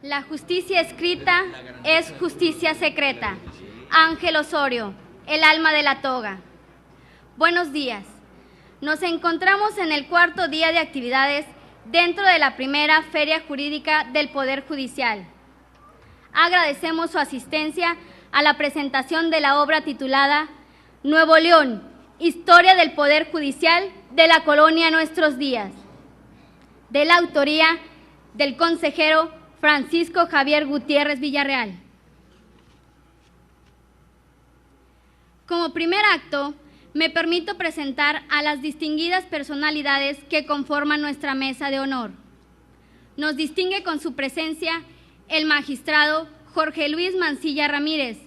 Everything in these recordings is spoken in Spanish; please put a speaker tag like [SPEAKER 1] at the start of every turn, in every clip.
[SPEAKER 1] La justicia escrita es justicia secreta. Ángel Osorio, el alma de la toga. Buenos días. Nos encontramos en el cuarto día de actividades dentro de la primera Feria Jurídica del Poder Judicial. Agradecemos su asistencia a la presentación de la obra titulada Nuevo León, Historia del Poder Judicial de la Colonia a Nuestros Días, de la autoría del consejero Francisco Javier Gutiérrez Villarreal. Como primer acto, me permito presentar a las distinguidas personalidades que conforman nuestra mesa de honor. Nos distingue con su presencia el magistrado Jorge Luis Mancilla Ramírez,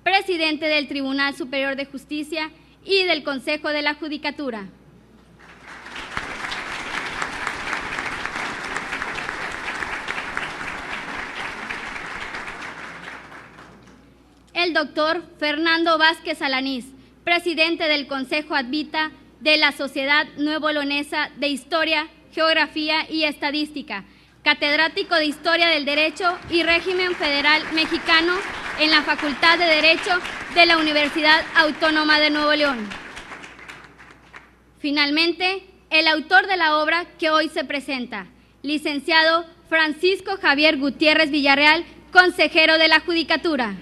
[SPEAKER 1] presidente del Tribunal Superior de Justicia y del Consejo de la Judicatura. El doctor Fernando Vázquez Alanís, presidente del Consejo Advita de la Sociedad Nuevo Leonesa de Historia, Geografía y Estadística, catedrático de Historia del Derecho y Régimen Federal Mexicano en la Facultad de Derecho de la Universidad Autónoma de Nuevo León. Finalmente, el autor de la obra que hoy se presenta, licenciado Francisco Javier Gutiérrez Villarreal, consejero de la Judicatura.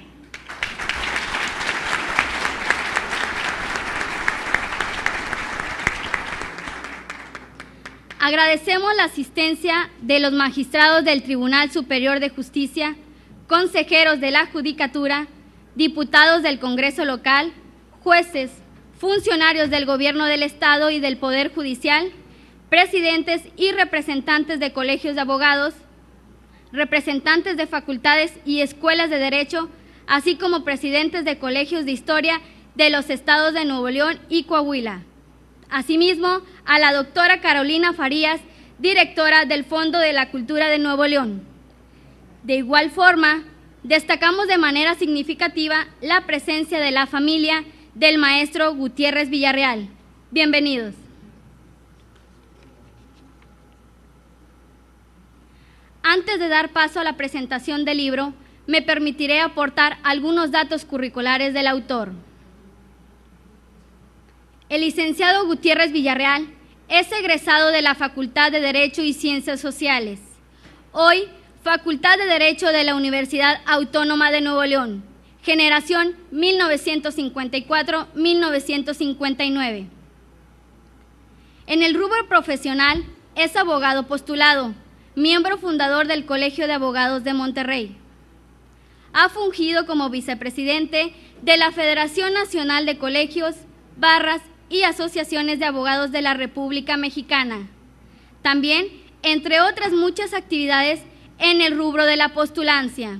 [SPEAKER 1] Agradecemos la asistencia de los magistrados del Tribunal Superior de Justicia, consejeros de la Judicatura, diputados del Congreso local, jueces, funcionarios del Gobierno del Estado y del Poder Judicial, presidentes y representantes de colegios de abogados, representantes de facultades y escuelas de derecho, así como presidentes de colegios de historia de los estados de Nuevo León y Coahuila. Asimismo, a la doctora Carolina Farías, directora del Fondo de la Cultura de Nuevo León. De igual forma, destacamos de manera significativa la presencia de la familia del maestro Gutiérrez Villarreal. Bienvenidos. Antes de dar paso a la presentación del libro, me permitiré aportar algunos datos curriculares del autor. El licenciado Gutiérrez Villarreal es egresado de la Facultad de Derecho y Ciencias Sociales, hoy Facultad de Derecho de la Universidad Autónoma de Nuevo León, generación 1954-1959. En el rubro profesional es abogado postulado, miembro fundador del Colegio de Abogados de Monterrey. Ha fungido como vicepresidente de la Federación Nacional de Colegios, Barras y Asociaciones de Abogados de la República Mexicana. También, entre otras muchas actividades, en el rubro de la postulancia.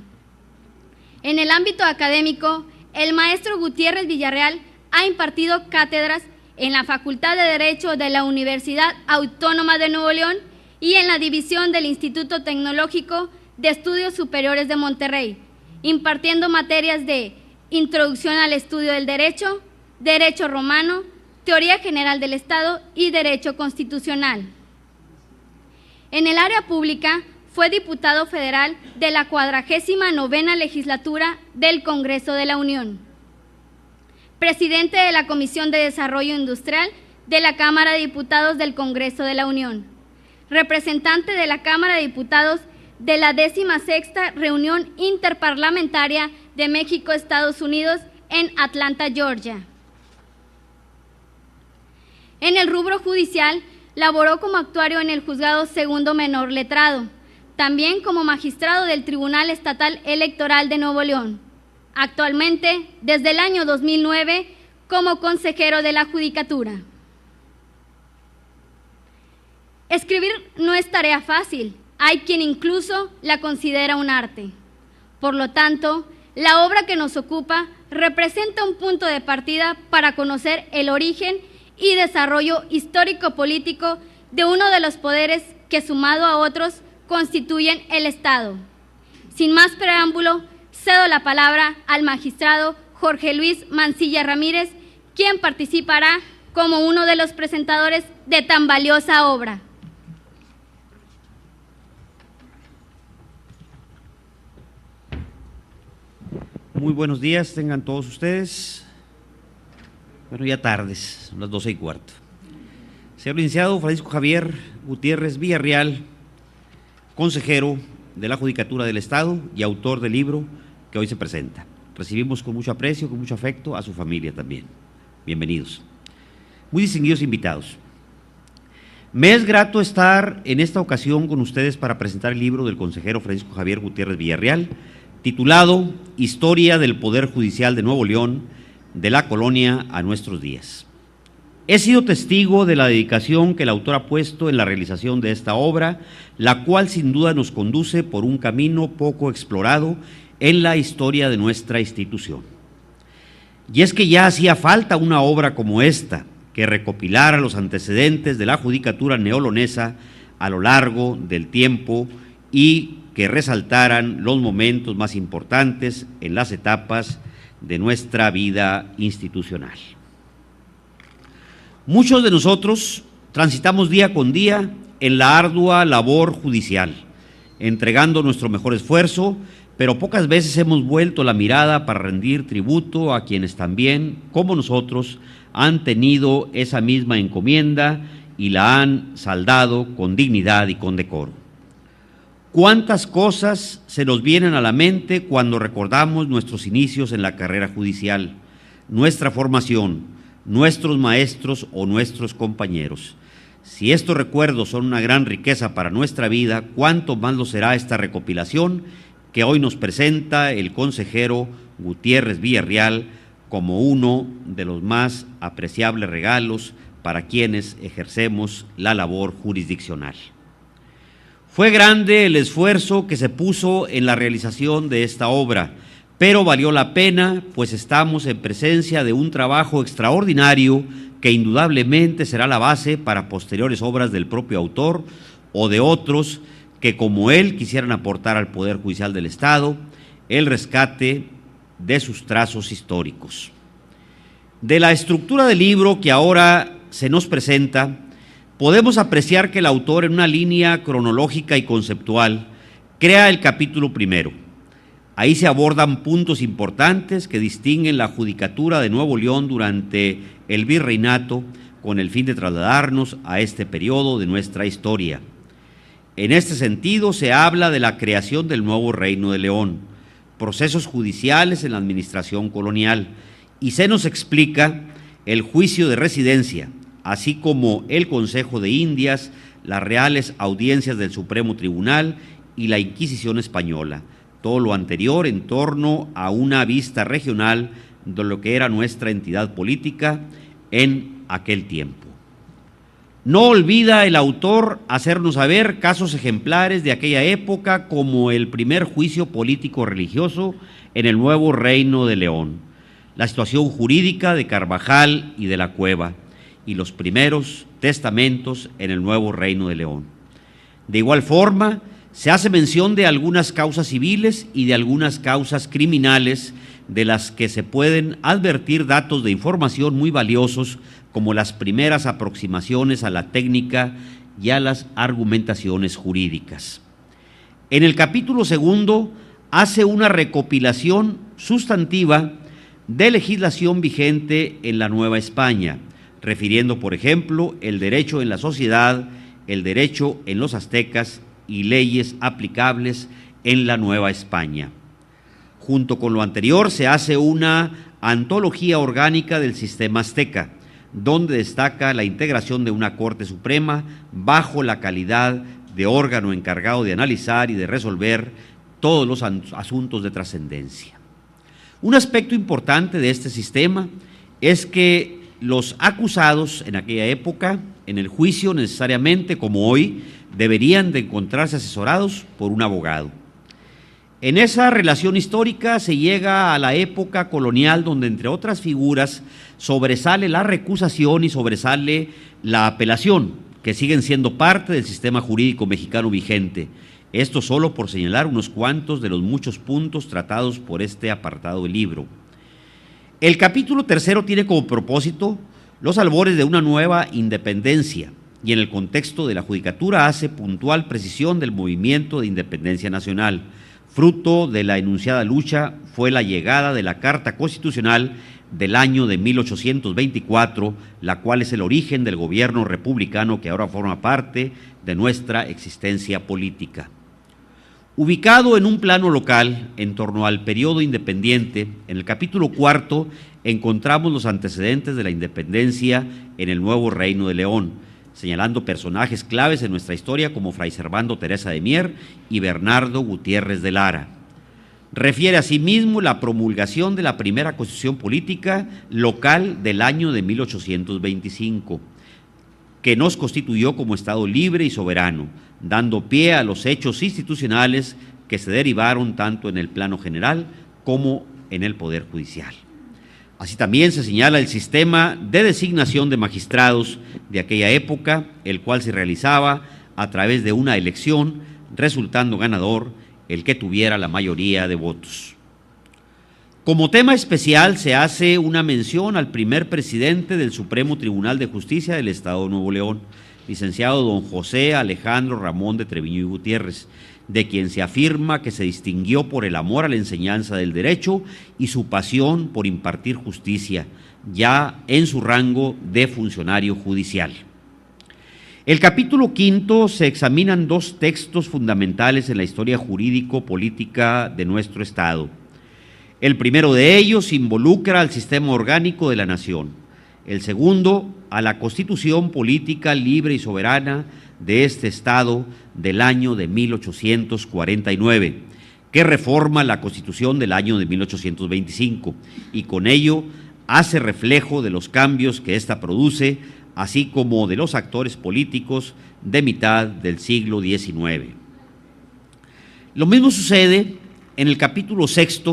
[SPEAKER 1] En el ámbito académico, el maestro Gutiérrez Villarreal ha impartido cátedras en la Facultad de Derecho de la Universidad Autónoma de Nuevo León y en la división del Instituto Tecnológico de Estudios Superiores de Monterrey, impartiendo materias de Introducción al Estudio del Derecho, Derecho Romano, Teoría General del Estado y Derecho Constitucional. En el área pública fue diputado federal de la 49ª legislatura del Congreso de la Unión, presidente de la Comisión de Desarrollo Industrial de la Cámara de Diputados del Congreso de la Unión, representante de la Cámara de Diputados de la 16ª Reunión Interparlamentaria de México-Estados Unidos en Atlanta, Georgia. En el rubro judicial, laboró como actuario en el Juzgado Segundo Menor Letrado, también como magistrado del Tribunal Estatal Electoral de Nuevo León. Actualmente, desde el año 2009, como consejero de la Judicatura. Escribir no es tarea fácil, hay quien incluso la considera un arte. Por lo tanto, la obra que nos ocupa representa un punto de partida para conocer el origen y desarrollo histórico-político de uno de los poderes que, sumado a otros, constituyen el Estado. Sin más preámbulo, cedo la palabra al magistrado Jorge Luis Mancilla Ramírez, quien participará como uno de los presentadores de tan valiosa obra.
[SPEAKER 2] Muy buenos días, tengan todos ustedes. Bueno, ya tardes, son las 12:15. Señor licenciado Francisco Javier Gutiérrez Villarreal, consejero de la Judicatura del Estado y autor del libro que hoy se presenta. Recibimos con mucho aprecio, con mucho afecto a su familia también. Bienvenidos. Muy distinguidos invitados. Me es grato estar en esta ocasión con ustedes para presentar el libro del consejero Francisco Javier Gutiérrez Villarreal, titulado Historia del Poder Judicial de Nuevo León, de la colonia a nuestros días. He sido testigo de la dedicación que el autor ha puesto en la realización de esta obra, la cual sin duda nos conduce por un camino poco explorado en la historia de nuestra institución. Y es que ya hacía falta una obra como esta, que recopilara los antecedentes de la judicatura neolonesa a lo largo del tiempo y que resaltaran los momentos más importantes en las etapas de nuestra vida institucional. Muchos de nosotros transitamos día con día en la ardua labor judicial, entregando nuestro mejor esfuerzo, pero pocas veces hemos vuelto la mirada para rendir tributo a quienes también, como nosotros, han tenido esa misma encomienda y la han saldado con dignidad y con decoro. ¿Cuántas cosas se nos vienen a la mente cuando recordamos nuestros inicios en la carrera judicial, nuestra formación, nuestros maestros o nuestros compañeros? Si estos recuerdos son una gran riqueza para nuestra vida, ¿cuánto más lo será esta recopilación que hoy nos presenta el consejero Gutiérrez Villarreal como uno de los más apreciables regalos para quienes ejercemos la labor jurisdiccional? Fue grande el esfuerzo que se puso en la realización de esta obra, pero valió la pena, pues estamos en presencia de un trabajo extraordinario que indudablemente será la base para posteriores obras del propio autor o de otros que como él quisieran aportar al Poder Judicial del Estado el rescate de sus trazos históricos. De la estructura del libro que ahora se nos presenta, podemos apreciar que el autor, en una línea cronológica y conceptual, crea el capítulo primero. Ahí se abordan puntos importantes que distinguen la judicatura de Nuevo León durante el virreinato, con el fin de trasladarnos a este periodo de nuestra historia. En este sentido, se habla de la creación del nuevo Reino de León, procesos judiciales en la administración colonial, y se nos explica el juicio de residencia, así como el Consejo de Indias, las reales audiencias del Supremo Tribunal y la Inquisición española. Todo lo anterior en torno a una vista regional de lo que era nuestra entidad política en aquel tiempo. No olvida el autor hacernos saber casos ejemplares de aquella época, como el primer juicio político-religioso en el nuevo Reino de León, la situación jurídica de Carvajal y de la Cueva, y los primeros testamentos en el nuevo Reino de León. De igual forma, se hace mención de algunas causas civiles y de algunas causas criminales, de las que se pueden advertir datos de información muy valiosos, como las primeras aproximaciones a la técnica y a las argumentaciones jurídicas. En el capítulo segundo hace una recopilación sustantiva de legislación vigente en la Nueva España, refiriendo, por ejemplo, el derecho en la sociedad, el derecho en los aztecas y leyes aplicables en la Nueva España. Junto con lo anterior se hace una antología orgánica del sistema azteca, donde destaca la integración de una Corte Suprema bajo la calidad de órgano encargado de analizar y de resolver todos los asuntos de trascendencia. Un aspecto importante de este sistema es que los acusados en aquella época, en el juicio necesariamente, como hoy, deberían de encontrarse asesorados por un abogado. En esa relación histórica se llega a la época colonial, donde entre otras figuras sobresale la recusación y sobresale la apelación, que siguen siendo parte del sistema jurídico mexicano vigente. Esto solo por señalar unos cuantos de los muchos puntos tratados por este apartado del libro. El capítulo tercero tiene como propósito los albores de una nueva independencia, y en el contexto de la judicatura hace puntual precisión del movimiento de independencia nacional, Fruto de la enunciada lucha fue la llegada de la Carta Constitucional del año de 1824, la cual es el origen del gobierno republicano que ahora forma parte de nuestra existencia política. Ubicado en un plano local, en torno al periodo independiente, en el capítulo 4 encontramos los antecedentes de la independencia en el nuevo Reino de León, señalando personajes claves en nuestra historia como Fray Servando Teresa de Mier y Bernardo Gutiérrez de Lara. Refiere asimismo la promulgación de la primera Constitución Política local del año de 1825, que nos constituyó como Estado libre y soberano, dando pie a los hechos institucionales que se derivaron tanto en el plano general como en el Poder Judicial. Así también se señala el sistema de designación de magistrados de aquella época, el cual se realizaba a través de una elección, resultando ganador el que tuviera la mayoría de votos. Como tema especial se hace una mención al primer presidente del Supremo Tribunal de Justicia del Estado de Nuevo León, licenciado don José Alejandro Ramón de Treviño y Gutiérrez, de quien se afirma que se distinguió por el amor a la enseñanza del derecho y su pasión por impartir justicia, ya en su rango de funcionario judicial. El capítulo 5 se examinan dos textos fundamentales en la historia jurídico-política de nuestro Estado. El primero de ellos involucra al sistema orgánico de la nación, el segundo a la Constitución Política Libre y Soberana de este Estado del año de 1849, que reforma la Constitución del año de 1825 y con ello hace reflejo de los cambios que ésta produce, así como de los actores políticos de mitad del siglo XIX. Lo mismo sucede en el capítulo 6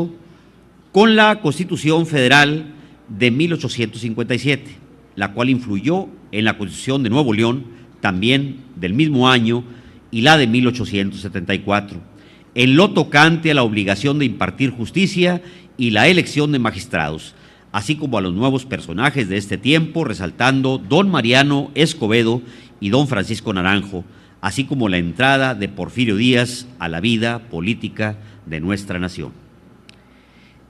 [SPEAKER 2] con la Constitución Federal de 1857, la cual influyó en la Constitución de Nuevo León, también del mismo año, y la de 1874, en lo tocante a la obligación de impartir justicia y la elección de magistrados, así como a los nuevos personajes de este tiempo, resaltando don Mariano Escobedo y don Francisco Naranjo, así como la entrada de Porfirio Díaz a la vida política de nuestra nación.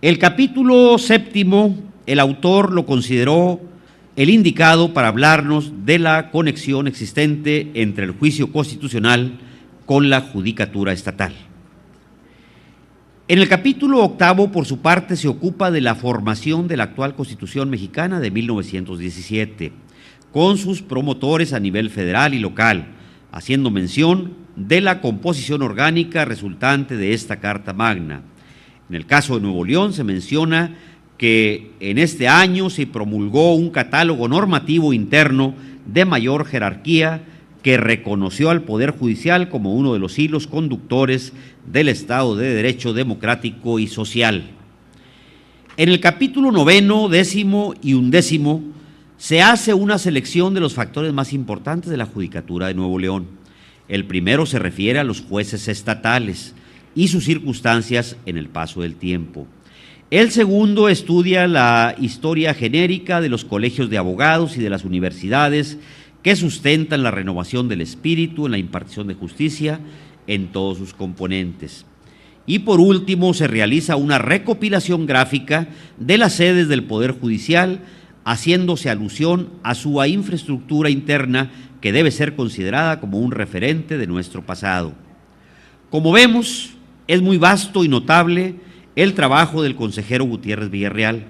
[SPEAKER 2] El capítulo 7, el autor lo consideró el indicado para hablarnos de la conexión existente entre el juicio constitucional con la judicatura estatal. En el capítulo 8, por su parte, se ocupa de la formación de la actual Constitución mexicana de 1917, con sus promotores a nivel federal y local, haciendo mención de la composición orgánica resultante de esta Carta Magna. En el caso de Nuevo León se menciona que en este año se promulgó un catálogo normativo interno de mayor jerarquía que reconoció al Poder Judicial como uno de los hilos conductores del Estado de Derecho democrático y social. En el capítulo 9, 10 y 11 se hace una selección de los factores más importantes de la Judicatura de Nuevo León. El primero se refiere a los jueces estatales y sus circunstancias en el paso del tiempo. El segundo estudia la historia genérica de los colegios de abogados y de las universidades que sustentan la renovación del espíritu en la impartición de justicia en todos sus componentes. Y por último, se realiza una recopilación gráfica de las sedes del Poder Judicial, haciéndose alusión a su infraestructura interna que debe ser considerada como un referente de nuestro pasado. Como vemos, es muy vasto y notable el trabajo del consejero Gutiérrez Villarreal,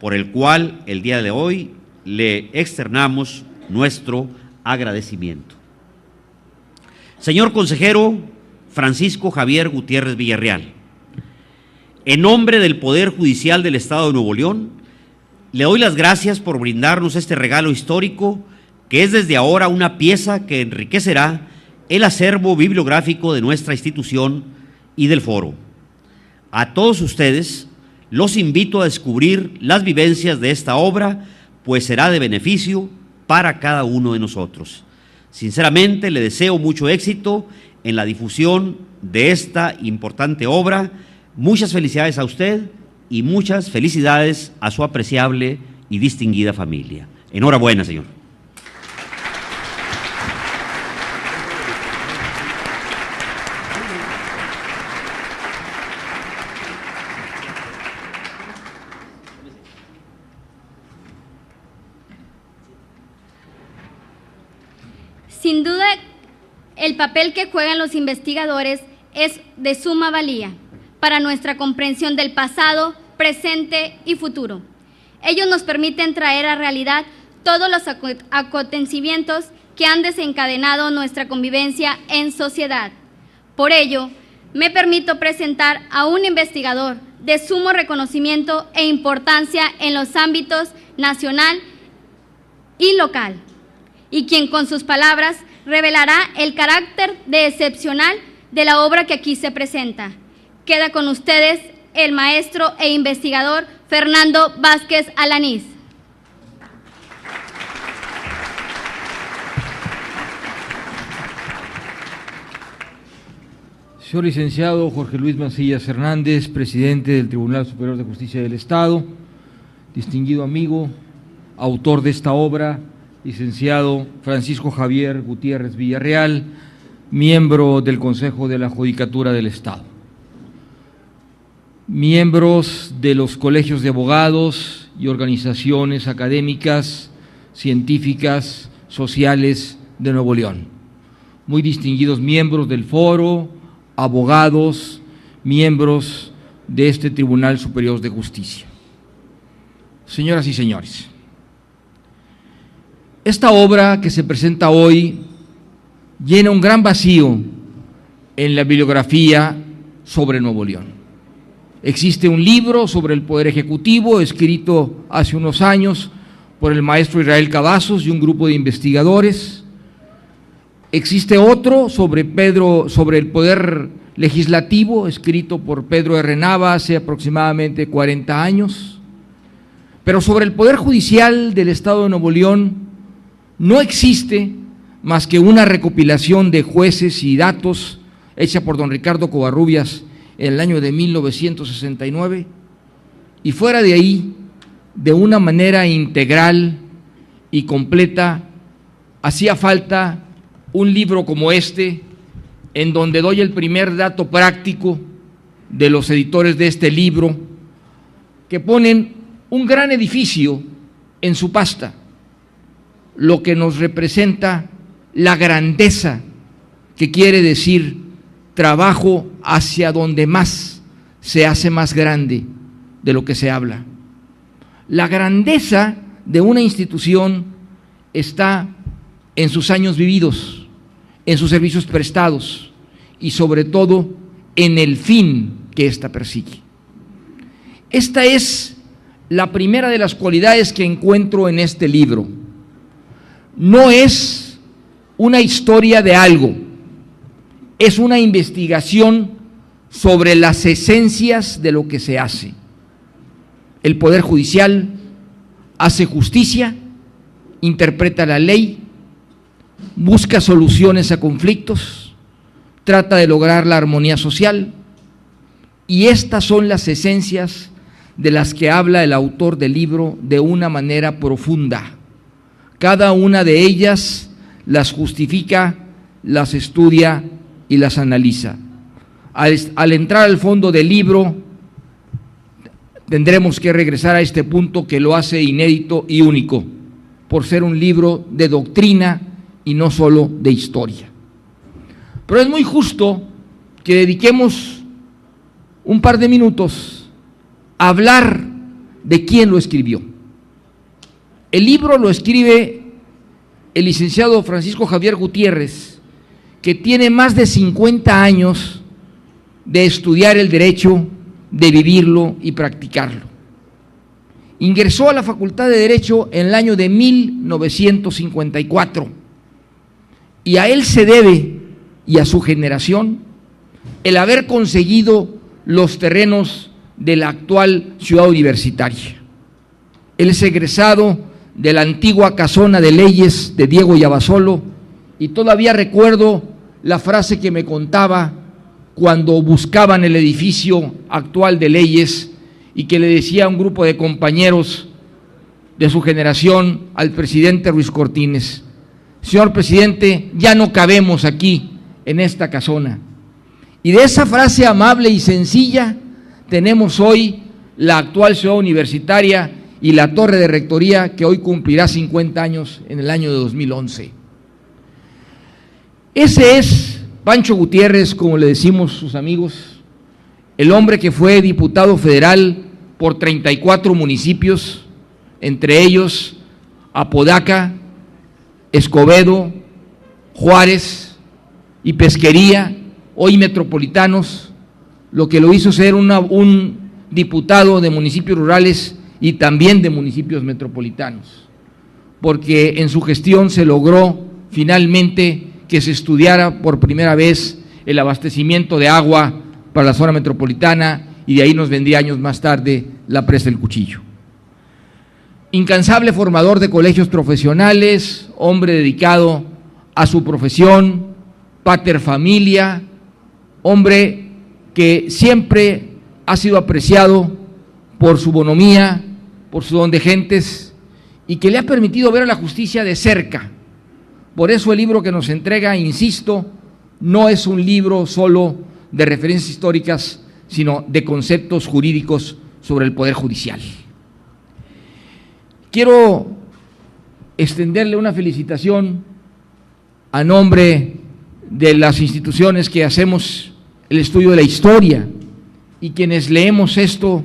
[SPEAKER 2] por el cual el día de hoy le externamos nuestro agradecimiento. Señor consejero Francisco Javier Gutiérrez Villarreal, en nombre del Poder Judicial del Estado de Nuevo León, le doy las gracias por brindarnos este regalo histórico, que es desde ahora una pieza que enriquecerá el acervo bibliográfico de nuestra institución y del foro. A todos ustedes los invito a descubrir las vivencias de esta obra, pues será de beneficio para cada uno de nosotros. Sinceramente le deseo mucho éxito en la difusión de esta importante obra. Muchas felicidades a usted y muchas felicidades a su apreciable y distinguida familia. Enhorabuena, señor.
[SPEAKER 1] el papel que juegan los investigadores es de suma valía para nuestra comprensión del pasado, presente y futuro. Ellos nos permiten traer a realidad todos los acontecimientos que han desencadenado nuestra convivencia en sociedad. Por ello, me permito presentar a un investigador de sumo reconocimiento e importancia en los ámbitos nacional y local, y quien con sus palabras revelará el carácter de excepcional de la obra que aquí se presenta. Queda con ustedes el maestro e investigador Fernando Vázquez Alanís.
[SPEAKER 3] Señor licenciado Jorge Luis Mancillas Hernández, presidente del Tribunal Superior de Justicia del Estado, distinguido amigo, autor de esta obra, licenciado Francisco Javier Gutiérrez Villarreal, miembro del Consejo de la Judicatura del Estado, miembros de los colegios de abogados y organizaciones académicas, científicas, sociales de Nuevo León, muy distinguidos miembros del foro, abogados, miembros de este Tribunal Superior de Justicia. Señoras y señores, esta obra que se presenta hoy llena un gran vacío en la bibliografía sobre Nuevo León. Existe un libro sobre el Poder Ejecutivo escrito hace unos años por el maestro Israel Cavazos y un grupo de investigadores. Existe otro sobre el Poder Legislativo escrito por Pedro R. Nava hace aproximadamente 40 años. Pero sobre el Poder Judicial del Estado de Nuevo León no existe más que una recopilación de jueces y datos hecha por don Ricardo Covarrubias en el año de 1969, y fuera de ahí, de una manera integral y completa, hacía falta un libro como este, en donde doy el primer dato práctico de los editores de este libro, que ponen un gran edificio en su pasta, lo que nos representa la grandeza que quiere decir trabajo hacia donde más se hace más grande de lo que se habla. La grandeza de una institución está en sus años vividos, en sus servicios prestados y sobre todo en el fin que ésta persigue. Esta es la primera de las cualidades que encuentro en este libro. No es una historia de algo, es una investigación sobre las esencias de lo que se hace. El Poder Judicial hace justicia, interpreta la ley, busca soluciones a conflictos, trata de lograr la armonía social, y estas son las esencias de las que habla el autor del libro de una manera profunda. Cada una de ellas las justifica, las estudia y las analiza. Al entrar al fondo del libro, tendremos que regresar a este punto que lo hace inédito y único, por ser un libro de doctrina y no solo de historia. Pero es muy justo que dediquemos un par de minutos a hablar de quién lo escribió. El libro lo escribe el licenciado Francisco Javier Gutiérrez, que tiene más de 50 años de estudiar el derecho, de vivirlo y practicarlo. Ingresó a la Facultad de Derecho en el año de 1954 y a él se debe, y a su generación, el haber conseguido los terrenos de la actual Ciudad Universitaria. Él es egresado de la antigua Casona de Leyes de Diego Yabasolo, y todavía recuerdo la frase que me contaba cuando buscaban el edificio actual de Leyes y que le decía a un grupo de compañeros de su generación al presidente Ruiz Cortines: señor presidente, ya no cabemos aquí en esta casona. Y de esa frase amable y sencilla tenemos hoy la actual Ciudad Universitaria y la torre de rectoría, que hoy cumplirá 50 años en el año de 2011. Ese es Pancho Gutiérrez, como le decimos sus amigos, el hombre que fue diputado federal por 34 municipios, entre ellos Apodaca, Escobedo, Juárez y Pesquería, hoy metropolitanos, lo que lo hizo ser un diputado de municipios rurales y también de municipios metropolitanos, porque en su gestión se logró finalmente que se estudiara por primera vez el abastecimiento de agua para la zona metropolitana, y de ahí nos vendría años más tarde la presa del Cuchillo. Incansable formador de colegios profesionales, hombre dedicado a su profesión, pater familia, hombre que siempre ha sido apreciado por su bonomía, por su don de gentes, y que le ha permitido ver a la justicia de cerca. Por eso el libro que nos entrega, insisto, no es un libro solo de referencias históricas, sino de conceptos jurídicos sobre el Poder Judicial. Quiero extenderle una felicitación a nombre de las instituciones que hacemos el estudio de la historia y quienes leemos esto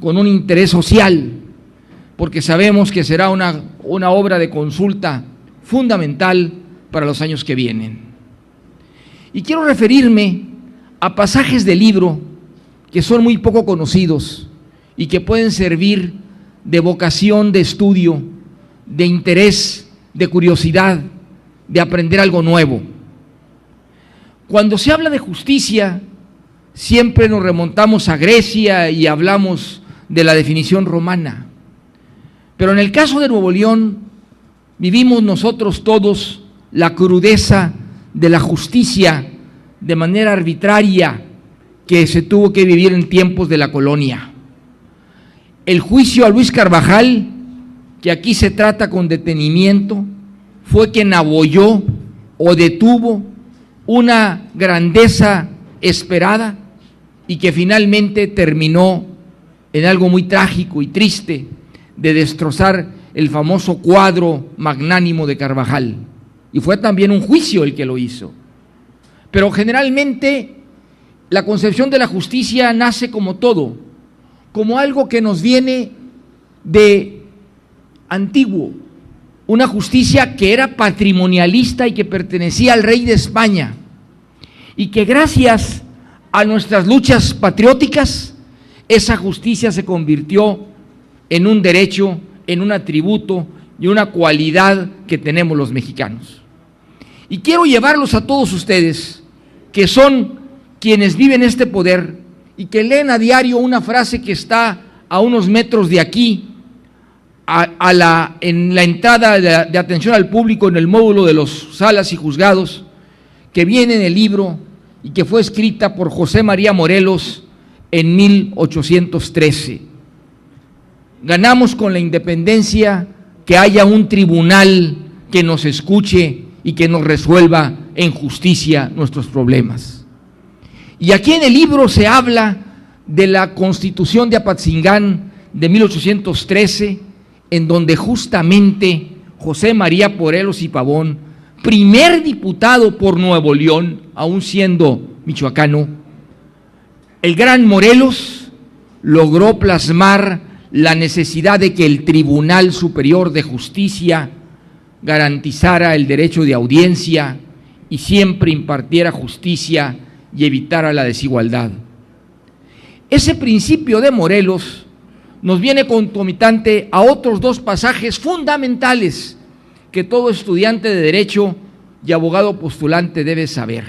[SPEAKER 3] con un interés social, porque sabemos que será una obra de consulta fundamental para los años que vienen. Y quiero referirme a pasajes del libro que son muy poco conocidos y que pueden servir de vocación de estudio, de interés, de curiosidad, de aprender algo nuevo. Cuando se habla de justicia, siempre nos remontamos a Grecia y hablamos de la definición romana. Pero en el caso de Nuevo León, vivimos nosotros todos la crudeza de la justicia de manera arbitraria que se tuvo que vivir en tiempos de la colonia. El juicio a Luis Carvajal, que aquí se trata con detenimiento, fue quien abolló o detuvo una grandeza esperada y que finalmente terminó en algo muy trágico y triste de destrozar el famoso cuadro magnánimo de Carvajal. Y fue también un juicio el que lo hizo. Pero generalmente la concepción de la justicia nace como todo, como algo que nos viene de antiguo, una justicia que era patrimonialista y que pertenecía al rey de España, y que gracias a nuestras luchas patrióticas, esa justicia se convirtió en un derecho, en un atributo y una cualidad que tenemos los mexicanos. Y quiero llevarlos a todos ustedes, que son quienes viven este poder y que leen a diario una frase que está a unos metros de aquí, en la entrada de atención al público en el módulo de los salas y juzgados, que viene en el libro y que fue escrita por José María Morelos en 1813. Ganamos con la independencia que haya un tribunal que nos escuche y que nos resuelva en justicia nuestros problemas. Y aquí en el libro se habla de la Constitución de Apatzingán de 1813, en donde justamente José María Morelos y Pavón, primer diputado por Nuevo León, aún siendo michoacano, el gran Morelos logró plasmar la necesidad de que el Tribunal Superior de Justicia garantizara el derecho de audiencia y siempre impartiera justicia y evitara la desigualdad. Ese principio de Morelos nos viene concomitante a otros dos pasajes fundamentales que todo estudiante de Derecho y abogado postulante debe saber.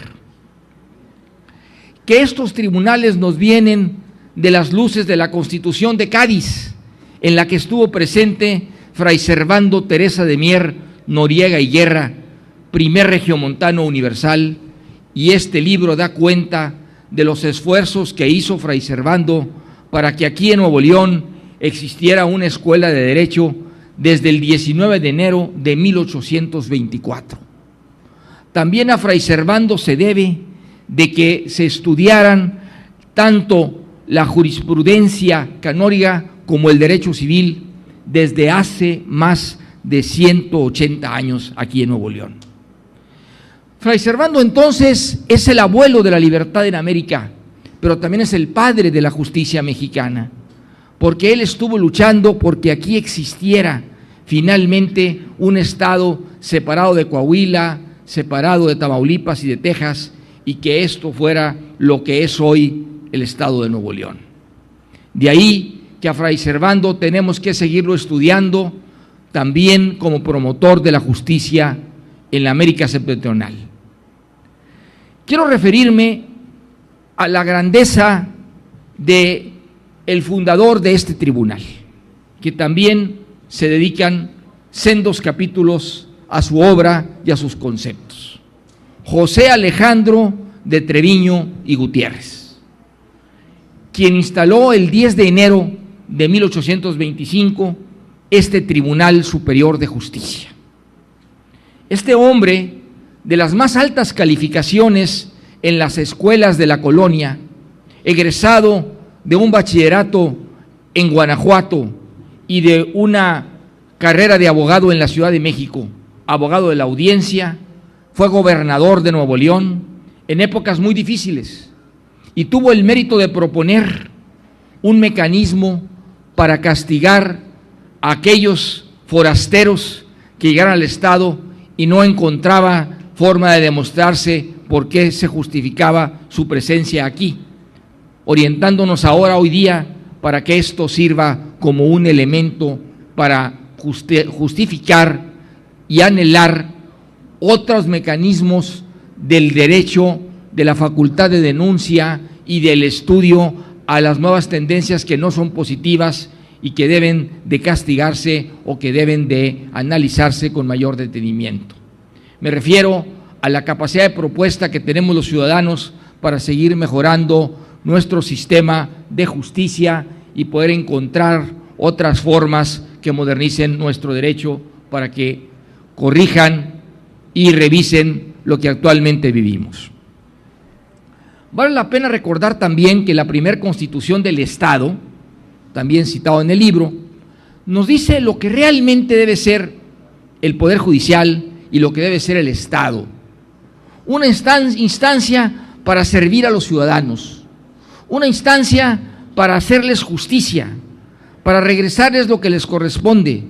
[SPEAKER 3] Que estos tribunales nos vienen de las luces de la Constitución de Cádiz, en la que estuvo presente Fray Servando Teresa de Mier, Noriega y Guerra, primer regiomontano universal, y este libro da cuenta de los esfuerzos que hizo Fray Servando para que aquí en Nuevo León existiera una escuela de Derecho desde el 19 de enero de 1824. También a Fray Servando se debe de que se estudiaran tanto la jurisprudencia canónica como el derecho civil desde hace más de 180 años aquí en Nuevo León. Fray Servando entonces es el abuelo de la libertad en América, pero también es el padre de la justicia mexicana, porque él estuvo luchando porque aquí existiera finalmente un estado separado de Coahuila, separado de Tamaulipas y de Texas, y que esto fuera lo que es hoy el estado de Nuevo León. De ahí que a Fray Servando tenemos que seguirlo estudiando también como promotor de la justicia en la América septentrional. Quiero referirme a la grandeza de el fundador de este tribunal, que también se dedican sendos capítulos a su obra y a sus conceptos. José Alejandro de Treviño y Gutiérrez, quien instaló el 10 de enero de 1825 este Tribunal Superior de Justicia. Este hombre, de las más altas calificaciones en las escuelas de la colonia, egresado de un bachillerato en Guanajuato y de una carrera de abogado en la Ciudad de México, abogado de la audiencia, fue gobernador de Nuevo León en épocas muy difíciles y tuvo el mérito de proponer un mecanismo para castigar a aquellos forasteros que llegaran al Estado y no encontraba forma de demostrarse por qué se justificaba su presencia aquí, orientándonos ahora, hoy día, para que esto sirva como un elemento para justificar y anhelar otros mecanismos del derecho, de la facultad de denuncia y del estudio a las nuevas tendencias que no son positivas y que deben de castigarse o que deben de analizarse con mayor detenimiento. Me refiero a la capacidad de propuesta que tenemos los ciudadanos para seguir mejorando nuestro sistema de justicia y poder encontrar otras formas que modernicen nuestro derecho para que corrijan y revisen lo que actualmente vivimos. Vale la pena recordar también que la primera Constitución del Estado, también citado en el libro, nos dice lo que realmente debe ser el Poder Judicial y lo que debe ser el Estado. Una instancia para servir a los ciudadanos, una instancia para hacerles justicia, para regresarles lo que les corresponde,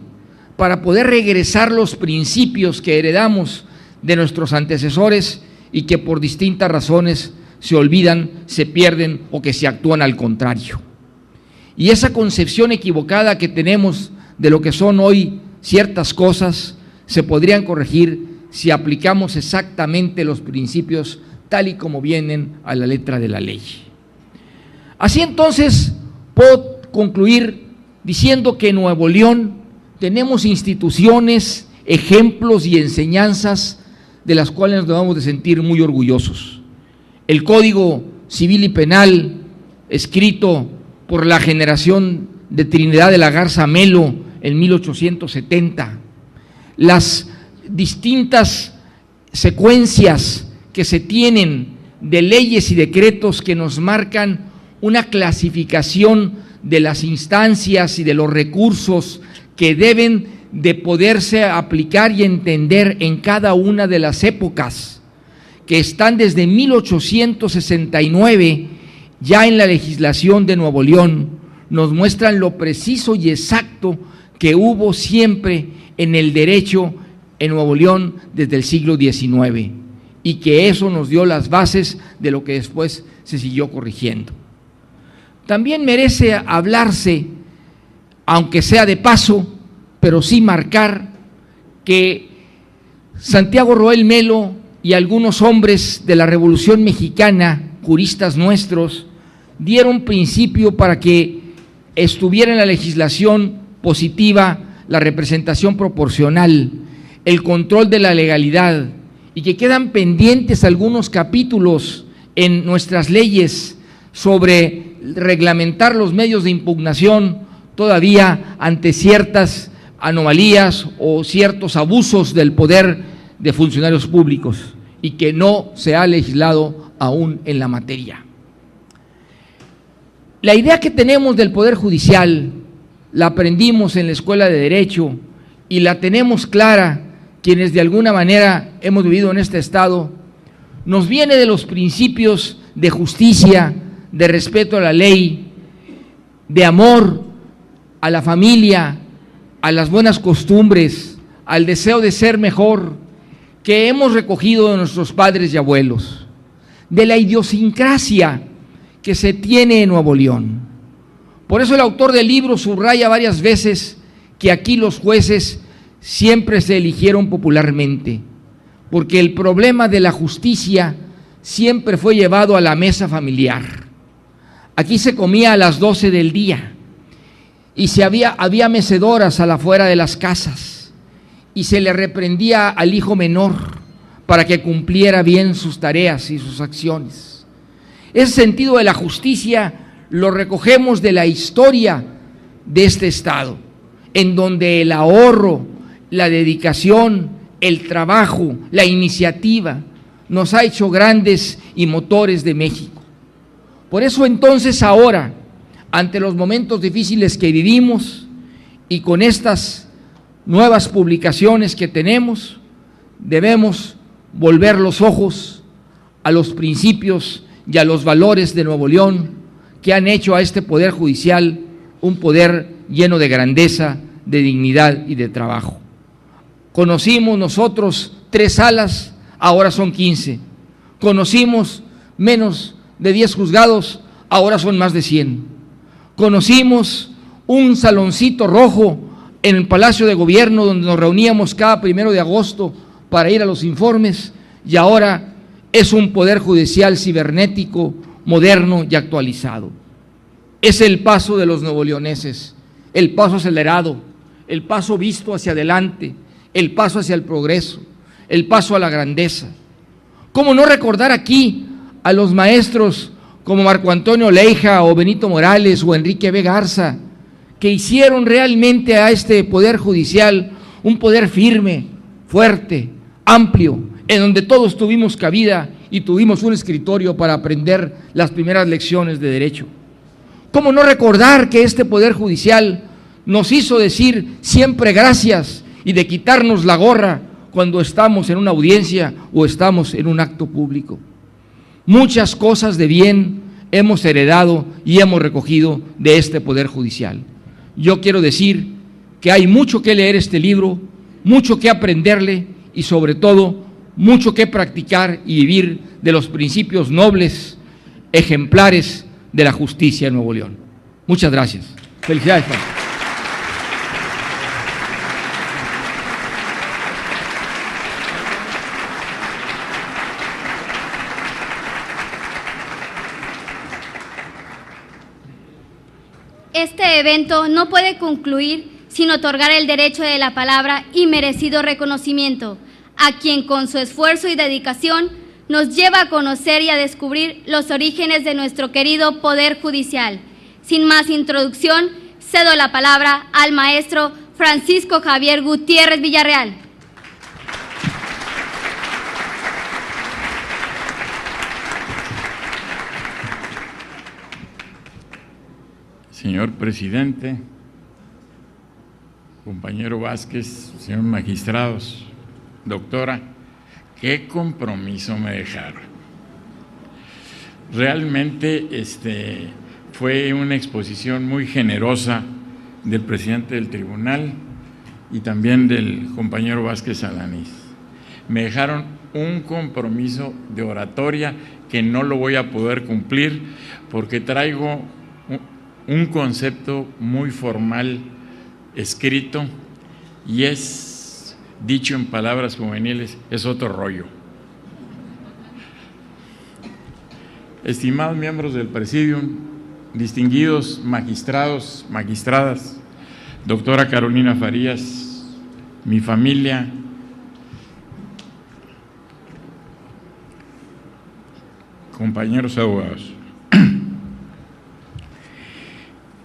[SPEAKER 3] para poder regresar los principios que heredamos de nuestros antecesores y que por distintas razones se olvidan, se pierden o que se actúan al contrario. Y esa concepción equivocada que tenemos de lo que son hoy ciertas cosas se podrían corregir si aplicamos exactamente los principios tal y como vienen a la letra de la ley. Así entonces puedo concluir diciendo que en Nuevo León tenemos instituciones, ejemplos y enseñanzas de las cuales nos debemos de sentir muy orgullosos. El Código Civil y Penal, escrito por la generación de Trinidad de la Garza Melo en 1870, las distintas secuencias que se tienen de leyes y decretos que nos marcan una clasificación de las instancias y de los recursos que deben de poderse aplicar y entender en cada una de las épocas, que están desde 1869 ya en la legislación de Nuevo León, nos muestran lo preciso y exacto que hubo siempre en el derecho en Nuevo León desde el siglo XIX, y que eso nos dio las bases de lo que después se siguió corrigiendo. También merece hablarse, aunque sea de paso, pero sí marcar que Santiago Roel Melo y algunos hombres de la Revolución Mexicana, juristas nuestros, dieron principio para que estuviera en la legislación positiva la representación proporcional, el control de la legalidad, y que quedan pendientes algunos capítulos en nuestras leyes sobre reglamentar los medios de impugnación todavía ante ciertas anomalías o ciertos abusos del poder de funcionarios públicos, y que no se ha legislado aún en la materia. La idea que tenemos del Poder Judicial la aprendimos en la Escuela de Derecho y la tenemos clara quienes de alguna manera hemos vivido en este estado nos viene de los principios de justicia, de respeto a la ley, de amor a la familia, a las buenas costumbres, al deseo de ser mejor, que hemos recogido de nuestros padres y abuelos, de la idiosincrasia que se tiene en Nuevo León. Por eso el autor del libro subraya varias veces que aquí los jueces siempre se eligieron popularmente, porque el problema de la justicia siempre fue llevado a la mesa familiar. Aquí se comía a las 12 del día y había mecedoras a la afuera de las casas y se le reprendía al hijo menor para que cumpliera bien sus tareas y sus acciones. Ese sentido de la justicia lo recogemos de la historia de este estado, en donde el ahorro, la dedicación, el trabajo, la iniciativa nos ha hecho grandes y motores de México. Por eso entonces ahora, ante los momentos difíciles que vivimos y con estas nuevas publicaciones que tenemos, debemos volver los ojos a los principios y a los valores de Nuevo León que han hecho a este Poder Judicial un poder lleno de grandeza, de dignidad y de trabajo. Conocimos nosotros 3 salas, ahora son 15. Conocimos menos de 10 juzgados, ahora son más de 100. Conocimos un saloncito rojo en el Palacio de Gobierno donde nos reuníamos cada 1 de agosto para ir a los informes, y ahora es un poder judicial cibernético, moderno y actualizado. Es el paso de los nuevoleoneses, el paso acelerado, el paso visto hacia adelante, el paso hacia el progreso, el paso a la grandeza. ¿Cómo no recordar aquí a los maestros como Marco Antonio Leija o Benito Morales o Enrique B. Garza, que hicieron realmente a este Poder Judicial un poder firme, fuerte, amplio, en donde todos tuvimos cabida y tuvimos un escritorio para aprender las primeras lecciones de derecho? ¿Cómo no recordar que este Poder Judicial nos hizo decir siempre gracias y de quitarnos la gorra cuando estamos en una audiencia o estamos en un acto público? Muchas cosas de bien hemos heredado y hemos recogido de este Poder Judicial. Yo quiero decir que hay mucho que leer este libro, mucho que aprenderle y sobre todo mucho que practicar y vivir de los principios nobles, ejemplares de la justicia en Nuevo León. Muchas gracias. Felicidades, Juan.
[SPEAKER 1] Este evento no puede concluir sin otorgar el derecho de la palabra y merecido reconocimiento a quien con su esfuerzo y dedicación nos lleva a conocer y a descubrir los orígenes de nuestro querido Poder Judicial. Sin más introducción, cedo la palabra al maestro Francisco Javier Gutiérrez Villarreal.
[SPEAKER 4] Señor presidente, compañero Vázquez, señores magistrados, doctora, qué compromiso me dejaron. Realmente fue una exposición muy generosa del presidente del tribunal y también del compañero Vázquez Alanís. Me dejaron un compromiso de oratoria que no lo voy a poder cumplir porque traigo un concepto muy formal escrito y es, dicho en palabras juveniles, es otro rollo. Estimados miembros del Presidium, distinguidos magistrados, magistradas, doctora Carolina Farías, mi familia, compañeros abogados.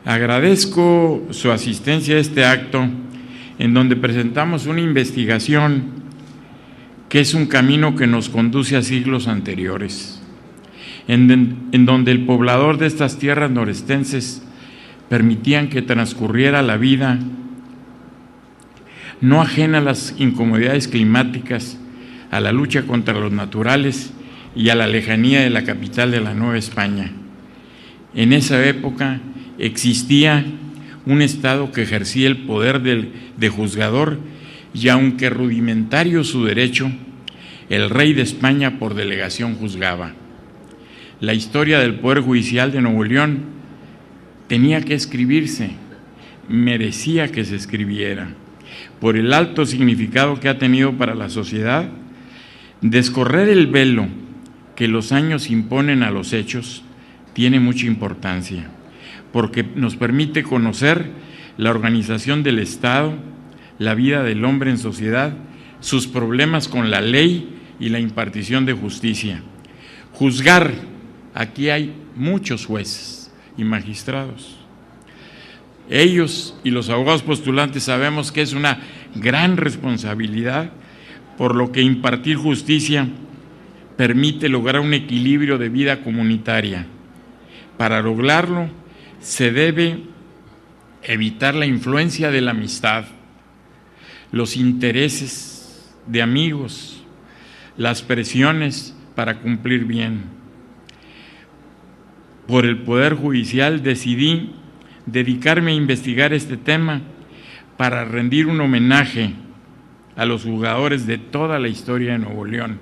[SPEAKER 4] Agradezco su asistencia a este acto en donde presentamos una investigación que es un camino que nos conduce a siglos anteriores, en donde el poblador de estas tierras norestenses permitían que transcurriera la vida no ajena a las incomodidades climáticas, a la lucha contra los naturales y a la lejanía de la capital de la Nueva España. En esa época existía un Estado que ejercía el poder de juzgador y, aunque rudimentario su derecho, el rey de España por delegación juzgaba. La historia del Poder Judicial de Nuevo León tenía que escribirse, merecía que se escribiera, por el alto significado que ha tenido para la sociedad. Descorrer el velo que los años imponen a los hechos tiene mucha importancia, porque nos permite conocer la organización del Estado, la vida del hombre en sociedad, sus problemas con la ley y la impartición de justicia. Juzgar, aquí hay muchos jueces y magistrados. Ellos y los abogados postulantes sabemos que es una gran responsabilidad, por lo que impartir justicia permite lograr un equilibrio de vida comunitaria. Para lograrlo, se debe evitar la influencia de la amistad, los intereses de amigos, las presiones para cumplir bien. Por el Poder Judicial decidí dedicarme a investigar este tema para rendir un homenaje a los juzgadores de toda la historia de Nuevo León.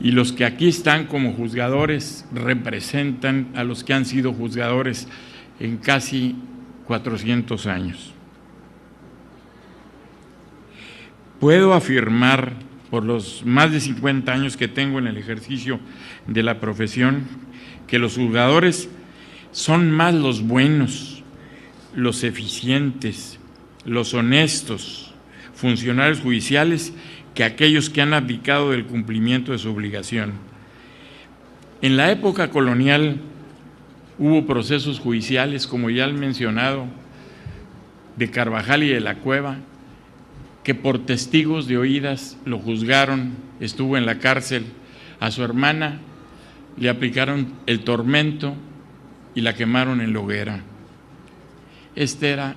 [SPEAKER 4] Y los que aquí están como juzgadores representan a los que han sido juzgadores en casi 400 años. Puedo afirmar, por los más de 50 años que tengo en el ejercicio de la profesión, que los juzgadores son más los buenos, los eficientes, los honestos funcionarios judiciales que aquellos que han abdicado del cumplimiento de su obligación. En la época colonial hubo procesos judiciales, como ya he mencionado, de Carvajal y de la Cueva, que por testigos de oídas lo juzgaron, estuvo en la cárcel. A su hermana le aplicaron el tormento y la quemaron en la hoguera. Esta era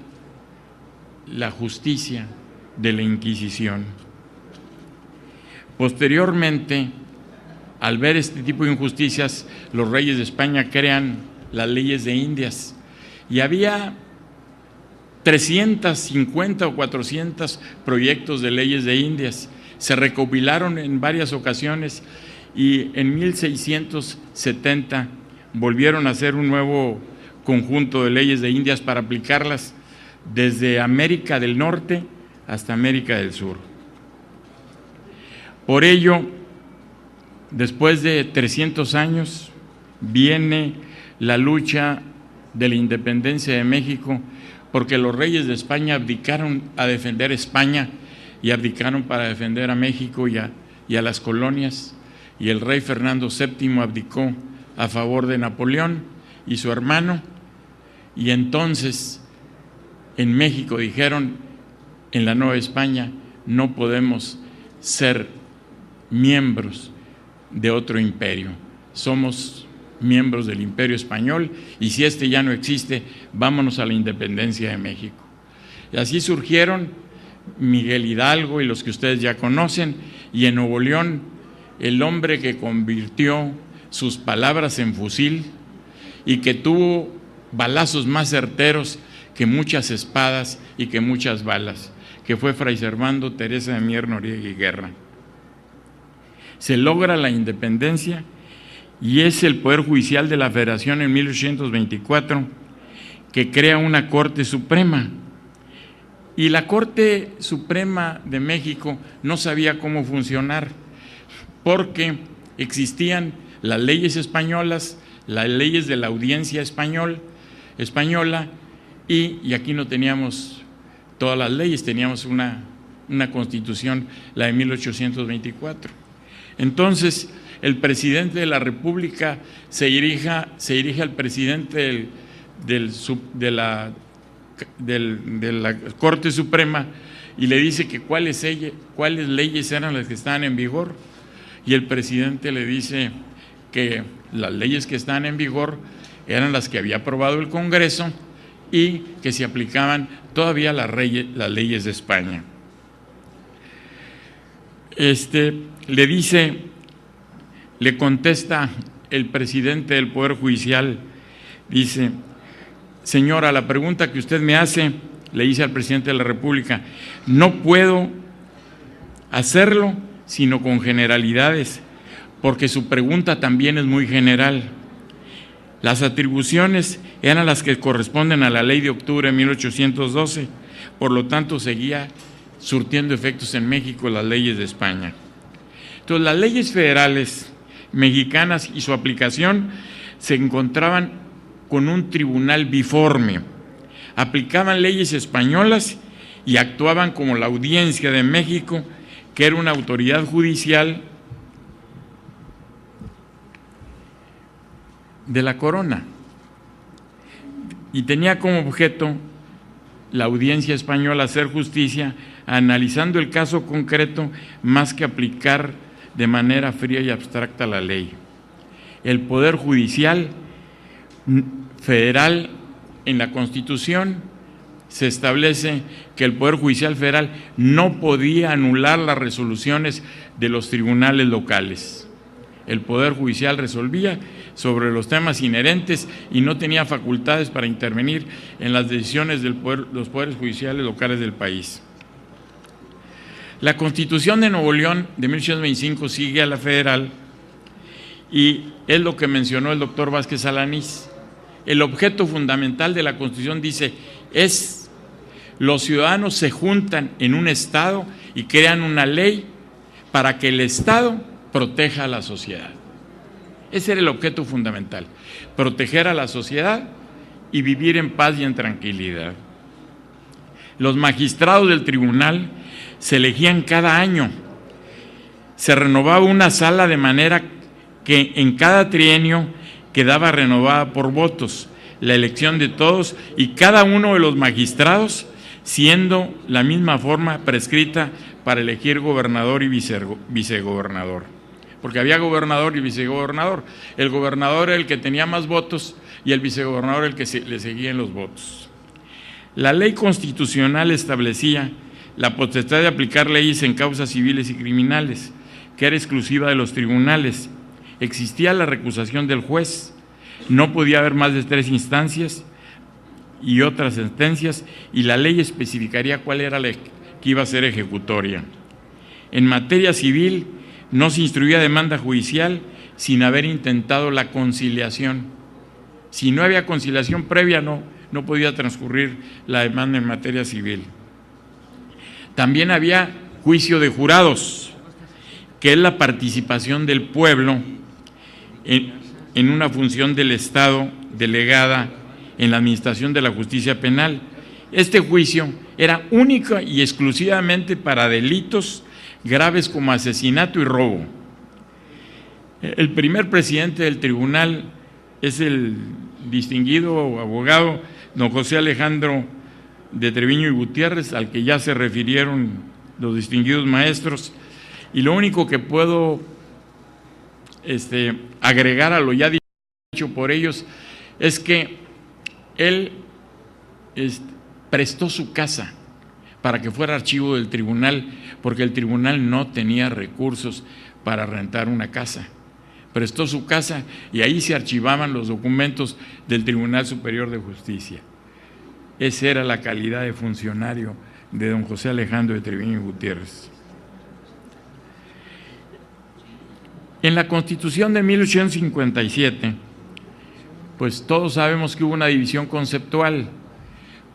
[SPEAKER 4] la justicia de la Inquisición. Posteriormente, al ver este tipo de injusticias, los reyes de España crean las leyes de Indias y había 350 o 400 proyectos de leyes de Indias. Se recopilaron en varias ocasiones y en 1670 volvieron a hacer un nuevo conjunto de leyes de Indias para aplicarlas desde América del Norte hasta América del Sur. Por ello, después de 300 años, viene la lucha de la independencia de México, porque los reyes de España abdicaron a defender España y abdicaron para defender a México y a las colonias, y el rey Fernando VII abdicó a favor de Napoleón y su hermano, y entonces en México dijeron, en la Nueva España no podemos ser miembros de otro imperio, somos miembros del Imperio Español y si este ya no existe, vámonos a la independencia de México. Y así surgieron Miguel Hidalgo y los que ustedes ya conocen, y en Nuevo León el hombre que convirtió sus palabras en fusil y que tuvo balazos más certeros que muchas espadas y que muchas balas, que fue Fray Servando Teresa de Mier, Noriega y Guerra. Se logra la independencia y es el Poder Judicial de la Federación en 1824 que crea una Corte Suprema. Y la Corte Suprema de México no sabía cómo funcionar, porque existían las leyes españolas, las leyes de la audiencia española, y aquí no teníamos todas las leyes, teníamos una constitución, la de 1824. Entonces, el presidente de la República se dirige al presidente de la Corte Suprema y le dice que cuáles leyes eran las que estaban en vigor, y el presidente le dice que las leyes que estaban en vigor eran las que había aprobado el Congreso y que se aplicaban todavía las leyes de España. Le dice le contesta el presidente del Poder Judicial, dice: señora, la pregunta que usted me hace, le dice al presidente de la República, no puedo hacerlo sino con generalidades, porque su pregunta también es muy general. Las atribuciones eran las que corresponden a la ley de octubre de 1812, por lo tanto seguía surtiendo efectos en México las leyes de España. Entonces, las leyes federales mexicanas y su aplicación se encontraban con un tribunal biforme. Aplicaban leyes españolas y actuaban como la Audiencia de México, que era una autoridad judicial de la corona, y tenía como objeto la Audiencia española hacer justicia analizando el caso concreto más que aplicar de manera fría y abstracta la ley. El Poder Judicial Federal, en la Constitución se establece que el Poder Judicial Federal no podía anular las resoluciones de los tribunales locales. El Poder Judicial resolvía sobre los temas inherentes y no tenía facultades para intervenir en las decisiones de los poderes judiciales locales del país. La Constitución de Nuevo León de 1825 sigue a la federal y es lo que mencionó el doctor Vázquez Alanís. El objeto fundamental de la Constitución dice los ciudadanos se juntan en un Estado y crean una ley para que el Estado proteja a la sociedad. Ese era el objeto fundamental, proteger a la sociedad y vivir en paz y en tranquilidad. Los magistrados del tribunal se elegían cada año. Se renovaba una sala de manera que en cada trienio quedaba renovada por votos, la elección de todos y cada uno de los magistrados siendo la misma forma prescrita para elegir gobernador y vicegobernador. Porque había gobernador y vicegobernador. El gobernador era el que tenía más votos y el vicegobernador el que le seguían los votos. La ley constitucional establecía la potestad de aplicar leyes en causas civiles y criminales, que era exclusiva de los tribunales. Existía la recusación del juez, no podía haber más de 3 instancias y otras sentencias, y la ley especificaría cuál era la que iba a ser ejecutoria. En materia civil no se instruía demanda judicial sin haber intentado la conciliación. Si no había conciliación previa, no podía transcurrir la demanda en materia civil. También había juicio de jurados, que es la participación del pueblo en una función del Estado delegada en la administración de la justicia penal. Este juicio era única y exclusivamente para delitos graves como asesinato y robo. El primer presidente del tribunal es el distinguido abogado don José Alejandro de Treviño y Gutiérrez, al que ya se refirieron los distinguidos maestros, y lo único que puedo agregar a lo ya dicho por ellos es que él prestó su casa para que fuera archivo del tribunal, porque el tribunal no tenía recursos para rentar una casa. Prestó su casa y ahí se archivaban los documentos del Tribunal Superior de Justicia. Esa era la calidad de funcionario de don José Alejandro de Treviño y Gutiérrez. En la Constitución de 1857, pues todos sabemos que hubo una división conceptual,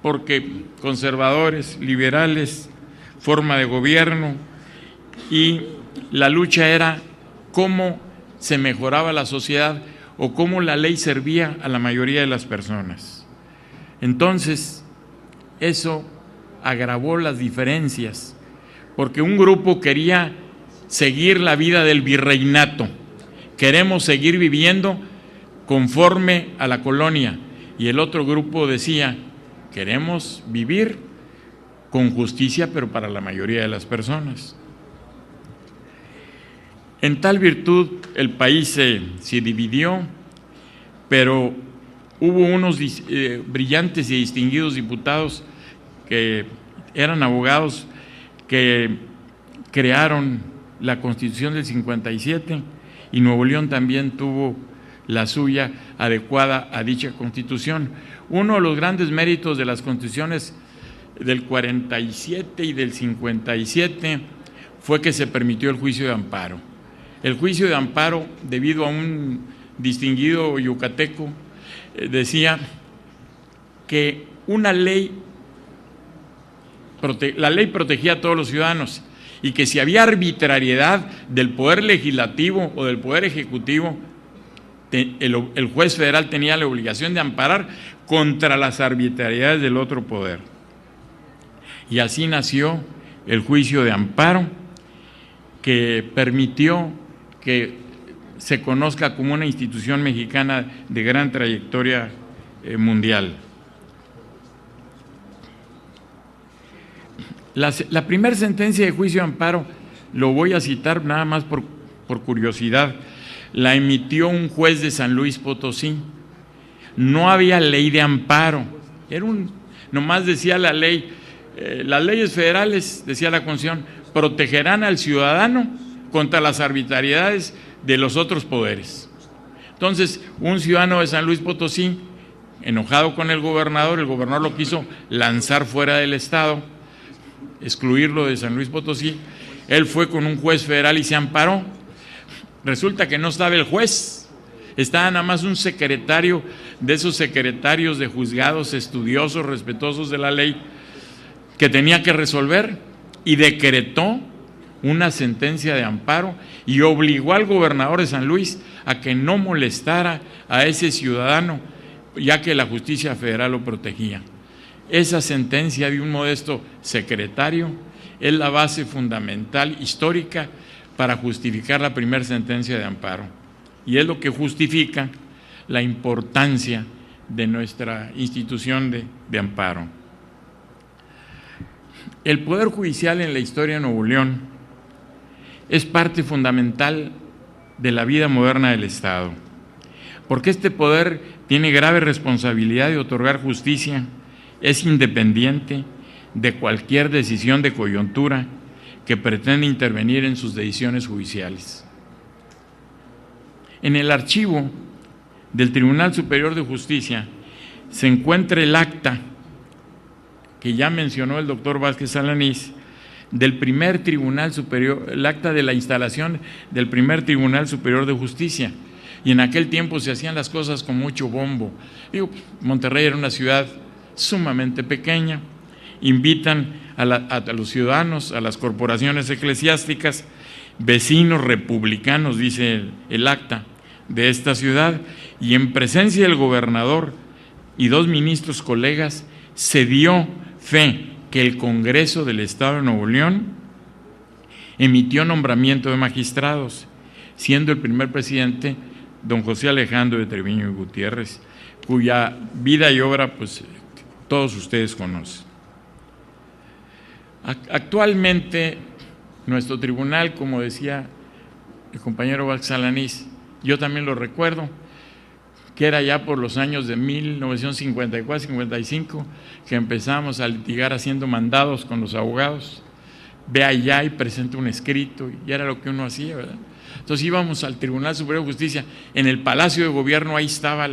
[SPEAKER 4] porque conservadores, liberales, forma de gobierno, y la lucha era cómo se mejoraba la sociedad o cómo la ley servía a la mayoría de las personas. Entonces, eso agravó las diferencias, porque un grupo quería seguir la vida del virreinato, queremos seguir viviendo conforme a la colonia, y el otro grupo decía, queremos vivir con justicia, pero para la mayoría de las personas. En tal virtud, el país se dividió, pero hubo unos brillantes y distinguidos diputados que eran abogados que crearon la Constitución del 57 y Nuevo León también tuvo la suya adecuada a dicha Constitución. Uno de los grandes méritos de las constituciones del 47 y del 57 fue que se permitió el juicio de amparo. El juicio de amparo, debido a un distinguido yucateco, decía que la ley protegía a todos los ciudadanos y que si había arbitrariedad del Poder Legislativo o del Poder Ejecutivo, el juez federal tenía la obligación de amparar contra las arbitrariedades del otro poder. Y así nació el juicio de amparo, que permitió que se conozca como una institución mexicana de gran trayectoria mundial. La primera sentencia de juicio de amparo, lo voy a citar nada más por curiosidad, la emitió un juez de San Luis Potosí. No había ley de amparo, nomás decía la ley, las leyes federales, decía la Constitución, protegerán al ciudadano contra las arbitrariedades de los otros poderes. Entonces, un ciudadano de San Luis Potosí, enojado con el gobernador lo quiso lanzar fuera del estado, excluirlo de San Luis Potosí. Él fue con un juez federal y se amparó. Resulta que no estaba el juez, estaba nada más un secretario de esos secretarios de juzgados estudiosos, respetuosos de la ley, que tenía que resolver, y decretó una sentencia de amparo y obligó al gobernador de San Luis a que no molestara a ese ciudadano, ya que la justicia federal lo protegía. Esa sentencia de un modesto secretario es la base fundamental histórica para justificar la primera sentencia de amparo, y es lo que justifica la importancia de nuestra institución de amparo. El Poder Judicial en la historia de Nuevo León es parte fundamental de la vida moderna del Estado, porque este poder tiene grave responsabilidad de otorgar justicia, es independiente de cualquier decisión de coyuntura que pretende intervenir en sus decisiones judiciales. En el archivo del Tribunal Superior de Justicia se encuentra el acta que ya mencionó el doctor Vázquez Alanís, del primer Tribunal Superior, el acta de la instalación del primer Tribunal Superior de Justicia, y en aquel tiempo se hacían las cosas con mucho bombo. Monterrey era una ciudad sumamente pequeña, invitan a los ciudadanos, a las corporaciones eclesiásticas, vecinos republicanos, dice el acta de esta ciudad, y en presencia del gobernador y 2 ministros colegas, se dio fe que el Congreso del Estado de Nuevo León emitió nombramiento de magistrados, siendo el primer presidente don José Alejandro de Treviño y Gutiérrez, cuya vida y obra pues todos ustedes conocen. Actualmente nuestro tribunal, como decía el compañero Vázquez Alanís, yo también lo recuerdo, que era ya por los años de 1954-55 que empezamos a litigar haciendo mandados con los abogados. Ve allá y presenta un escrito, y era lo que uno hacía, ¿verdad? Entonces íbamos al Tribunal Superior de Justicia, en el Palacio de Gobierno, ahí estaba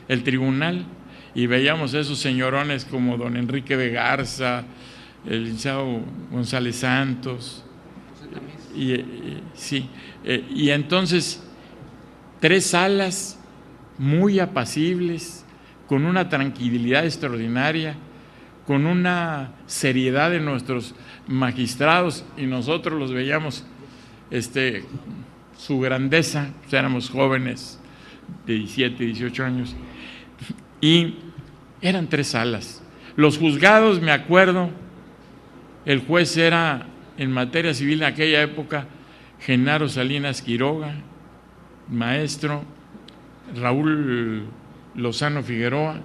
[SPEAKER 4] el tribunal, y veíamos a esos señorones como don Enrique de Garza, el licenciado González Santos, y entonces 3 salas muy apacibles, con una tranquilidad extraordinaria, con una seriedad de nuestros magistrados, y nosotros los veíamos su grandeza, pues éramos jóvenes de 17, 18 años, y eran 3 salas. Los juzgados, me acuerdo, el juez era en materia civil en aquella época Genaro Salinas Quiroga, maestro, Raúl Lozano Figueroa,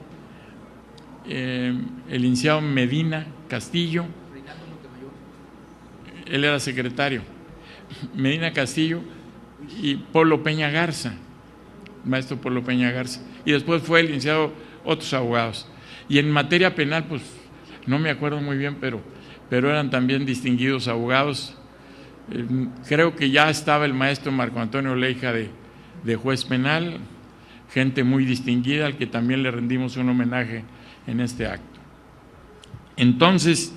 [SPEAKER 4] el licenciado Medina Castillo, él era secretario, Medina Castillo, y Polo Peña Garza, maestro Polo Peña Garza, y después fue el licenciado otros abogados. Y en materia penal, pues no me acuerdo muy bien, pero eran también distinguidos abogados, Creo que ya estaba el maestro Marco Antonio Leija de juez penal, gente muy distinguida, al que también le rendimos un homenaje en este acto. Entonces,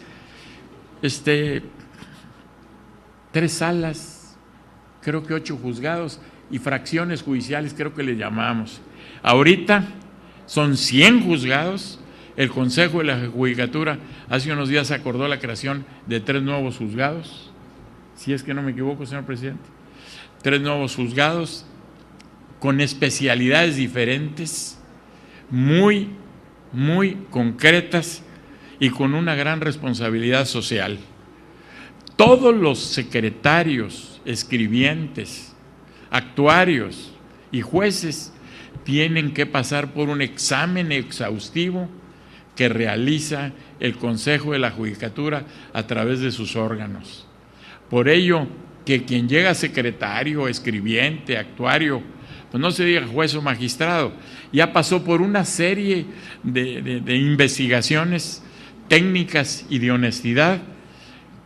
[SPEAKER 4] 3 salas, creo que 8 juzgados y fracciones judiciales, creo que le llamamos. Ahorita son 100 juzgados. El Consejo de la Judicatura hace unos días acordó la creación de 3 nuevos juzgados, si es que no me equivoco, señor presidente. 3 nuevos juzgados con especialidades diferentes, muy, muy concretas y con una gran responsabilidad social. Todos los secretarios, escribientes, actuarios y jueces tienen que pasar por un examen exhaustivo que realiza el Consejo de la Judicatura a través de sus órganos. Por ello, que quien llega secretario, escribiente, actuario, pues no se diga juez o magistrado, ya pasó por una serie de investigaciones técnicas y de honestidad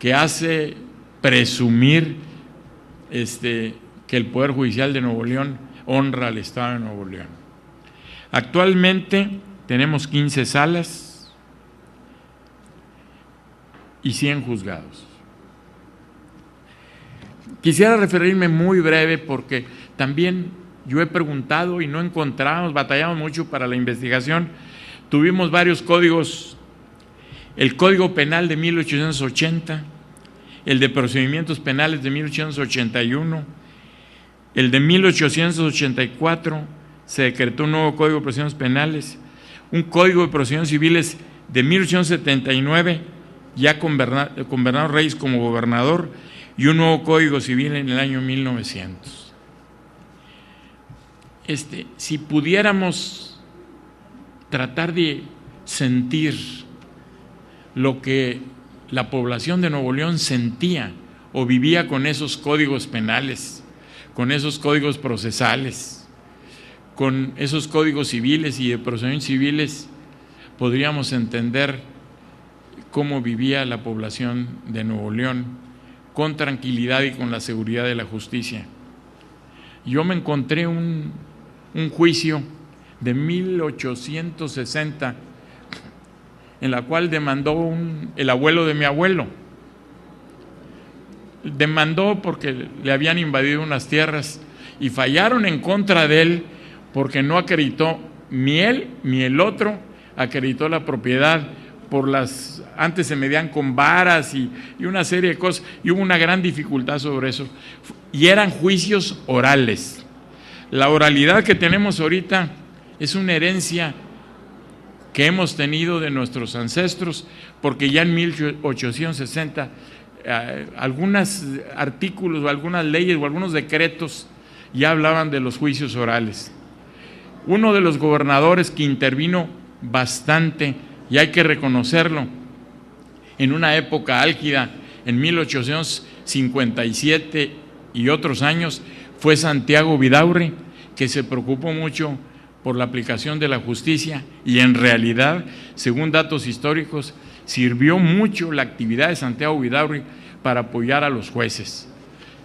[SPEAKER 4] que hace presumir que el Poder Judicial de Nuevo León honra al Estado de Nuevo León. Actualmente tenemos 15 salas y 100 juzgados. Quisiera referirme muy breve porque también yo he preguntado y no encontramos, batallamos mucho para la investigación. Tuvimos varios códigos, el Código Penal de 1880, el de Procedimientos Penales de 1881, el de 1884, se decretó un nuevo Código de Procedimientos Penales, un Código de Procedimientos Civiles de 1879, ya con Bernardo Reyes como gobernador, y un nuevo Código Civil en el año 1900. Si pudiéramos tratar de sentir lo que la población de Nuevo León sentía o vivía con esos códigos penales, con esos códigos procesales, con esos códigos civiles y de procedimientos civiles, podríamos entender cómo vivía la población de Nuevo León con tranquilidad y con la seguridad de la justicia. Yo me encontré un juicio de 1860 en la cual demandó el abuelo de mi abuelo. Demandó porque le habían invadido unas tierras y fallaron en contra de él porque no acreditó ni él ni el otro acreditó la propiedad. Antes se medían con varas y una serie de cosas, y hubo una gran dificultad sobre eso, y eran juicios orales. La oralidad que tenemos ahorita es una herencia que hemos tenido de nuestros ancestros, porque ya en 1860 algunos artículos o algunas leyes o algunos decretos ya hablaban de los juicios orales. Uno de los gobernadores que intervino bastante, y hay que reconocerlo, en una época álgida, en 1857 y otros años, fue Santiago Vidaurri, que se preocupó mucho por la aplicación de la justicia y en realidad, según datos históricos, sirvió mucho la actividad de Santiago Vidaurri para apoyar a los jueces.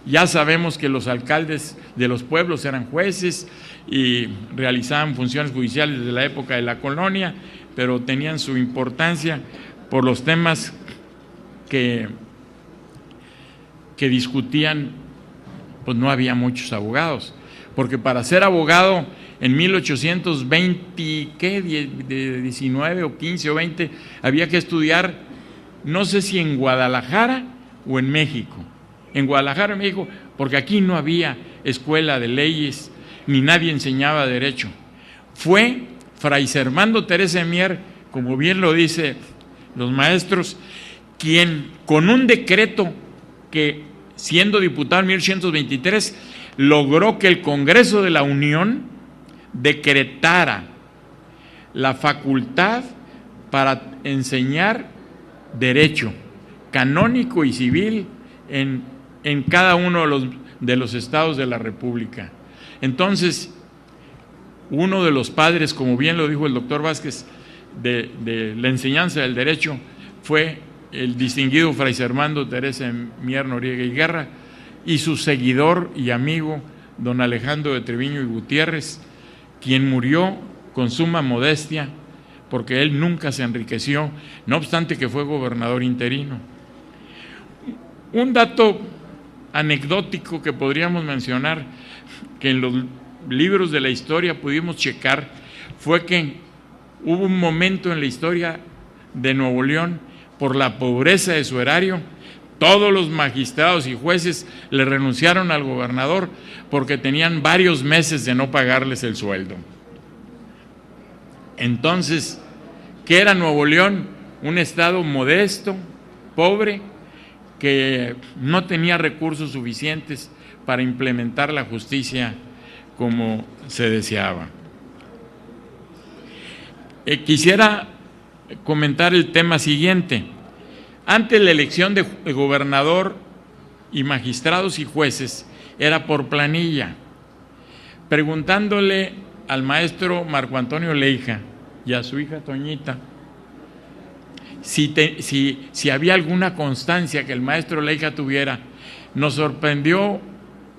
[SPEAKER 4] Ya sabemos que los alcaldes de los pueblos eran jueces y realizaban funciones judiciales desde la época de la colonia, pero tenían su importancia por los temas que discutían, pues no había muchos abogados, porque para ser abogado en 1820, ¿qué? 19 o 15 o 20, había que estudiar, no sé si en Guadalajara o en México. En Guadalajara, en México, porque aquí no había escuela de leyes, ni nadie enseñaba derecho. Fue Fray Servando Teresa de Mier, como bien lo dicen los maestros, quien con un decreto que, siendo diputado en 1823, logró que el Congreso de la Unión decretara la facultad para enseñar derecho canónico y civil en cada uno de los estados de la República. Entonces, uno de los padres, como bien lo dijo el doctor Vázquez, de la enseñanza del derecho fue el distinguido Fray Servando Teresa de Mier Noriega y Guerra, y su seguidor y amigo, don Alejandro de Treviño y Gutiérrez, quien murió con suma modestia, porque él nunca se enriqueció, no obstante que fue gobernador interino. Un dato anecdótico que podríamos mencionar, que en los libros de la historia pudimos checar, fue que hubo un momento en la historia de Nuevo León, por la pobreza de su erario, todos los magistrados y jueces le renunciaron al gobernador porque tenían varios meses de no pagarles el sueldo. Entonces, ¿qué era Nuevo León? Un estado modesto, pobre, que no tenía recursos suficientes para implementar la justicia como se deseaba. Quisiera comentar el tema siguiente. Antes la elección de gobernador y magistrados y jueces era por planilla. Preguntándole al maestro Marco Antonio Leija y a su hija Toñita si había alguna constancia que el maestro Leija tuviera, nos sorprendió.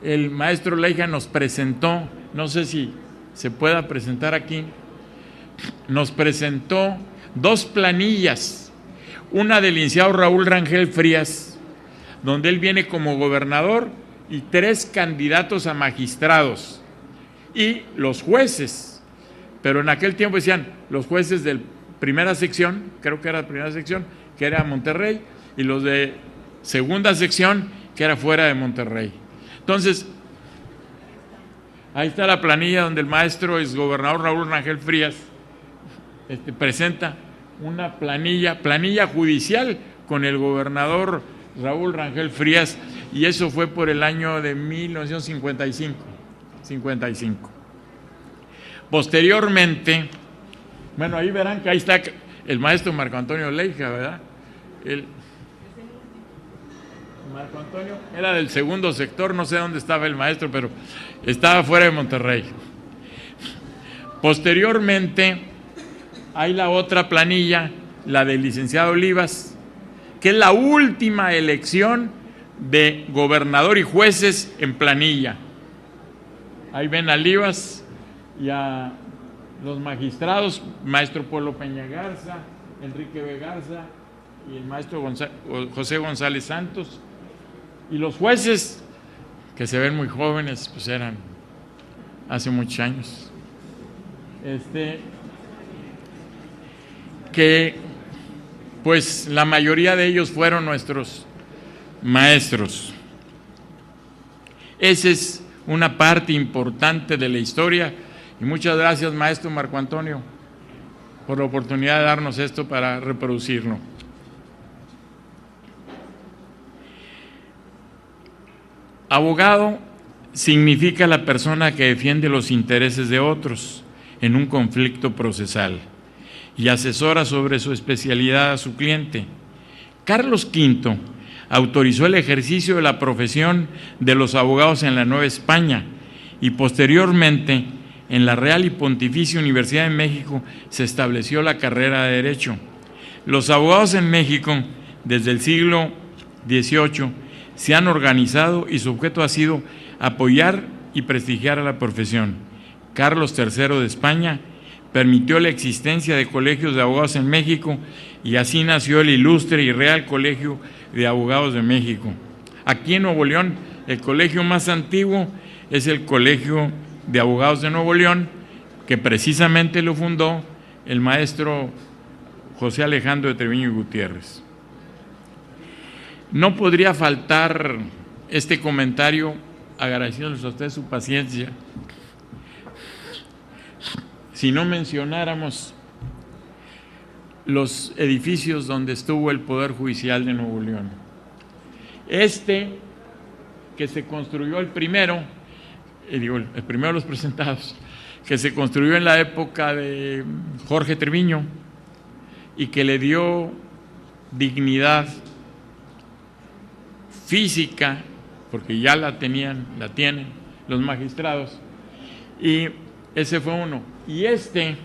[SPEAKER 4] El maestro Leija nos presentó, no sé si se pueda presentar aquí, nos presentó 2 planillas, una del licenciado Raúl Rangel Frías, donde él viene como gobernador, y 3 candidatos a magistrados, y los jueces, pero en aquel tiempo decían los jueces de primera sección, creo que era la primera sección, que era Monterrey, y los de segunda sección, que era fuera de Monterrey. Entonces, ahí está la planilla donde el maestro exgobernador Raúl Rangel Frías presenta una planilla judicial con el gobernador Raúl Rangel Frías, y eso fue por el año de 1955. Posteriormente, bueno, ahí verán que ahí está el maestro Marco Antonio Leija, ¿verdad? Marco Antonio era del segundo sector, no sé dónde estaba el maestro, pero estaba fuera de Monterrey. Posteriormente, hay la otra planilla, la del licenciado Olivas, que es la última elección de gobernador y jueces en planilla. Ahí ven a Olivas y a los magistrados, maestro Polo Peña Garza, Enrique B. Garza y el maestro José González Santos. Y los jueces, que se ven muy jóvenes, pues eran hace muchos años. Que pues la mayoría de ellos fueron nuestros maestros. Esa es una parte importante de la historia, y muchas gracias, maestro Marco Antonio, por la oportunidad de darnos esto para reproducirlo. Abogado significa la persona que defiende los intereses de otros en un conflicto procesal y asesora sobre su especialidad a su cliente. Carlos V autorizó el ejercicio de la profesión de los abogados en la Nueva España, y posteriormente en la Real y Pontificia Universidad de México se estableció la carrera de Derecho. Los abogados en México desde el siglo XVIII se han organizado y su objeto ha sido apoyar y prestigiar a la profesión. Carlos III de España permitió la existencia de colegios de abogados en México, y así nació el Ilustre y Real Colegio de Abogados de México. Aquí en Nuevo León, el colegio más antiguo es el Colegio de Abogados de Nuevo León, que precisamente lo fundó el maestro José Alejandro de Treviño y Gutiérrez. No podría faltar este comentario, agradeciéndoles a ustedes su paciencia, si no mencionáramos los edificios donde estuvo el Poder Judicial de Nuevo León. Que se construyó el primero de los presentados, que se construyó en la época de Jorge Treviño y que le dio dignidad física, porque ya la tienen los magistrados, y ese fue uno. Y este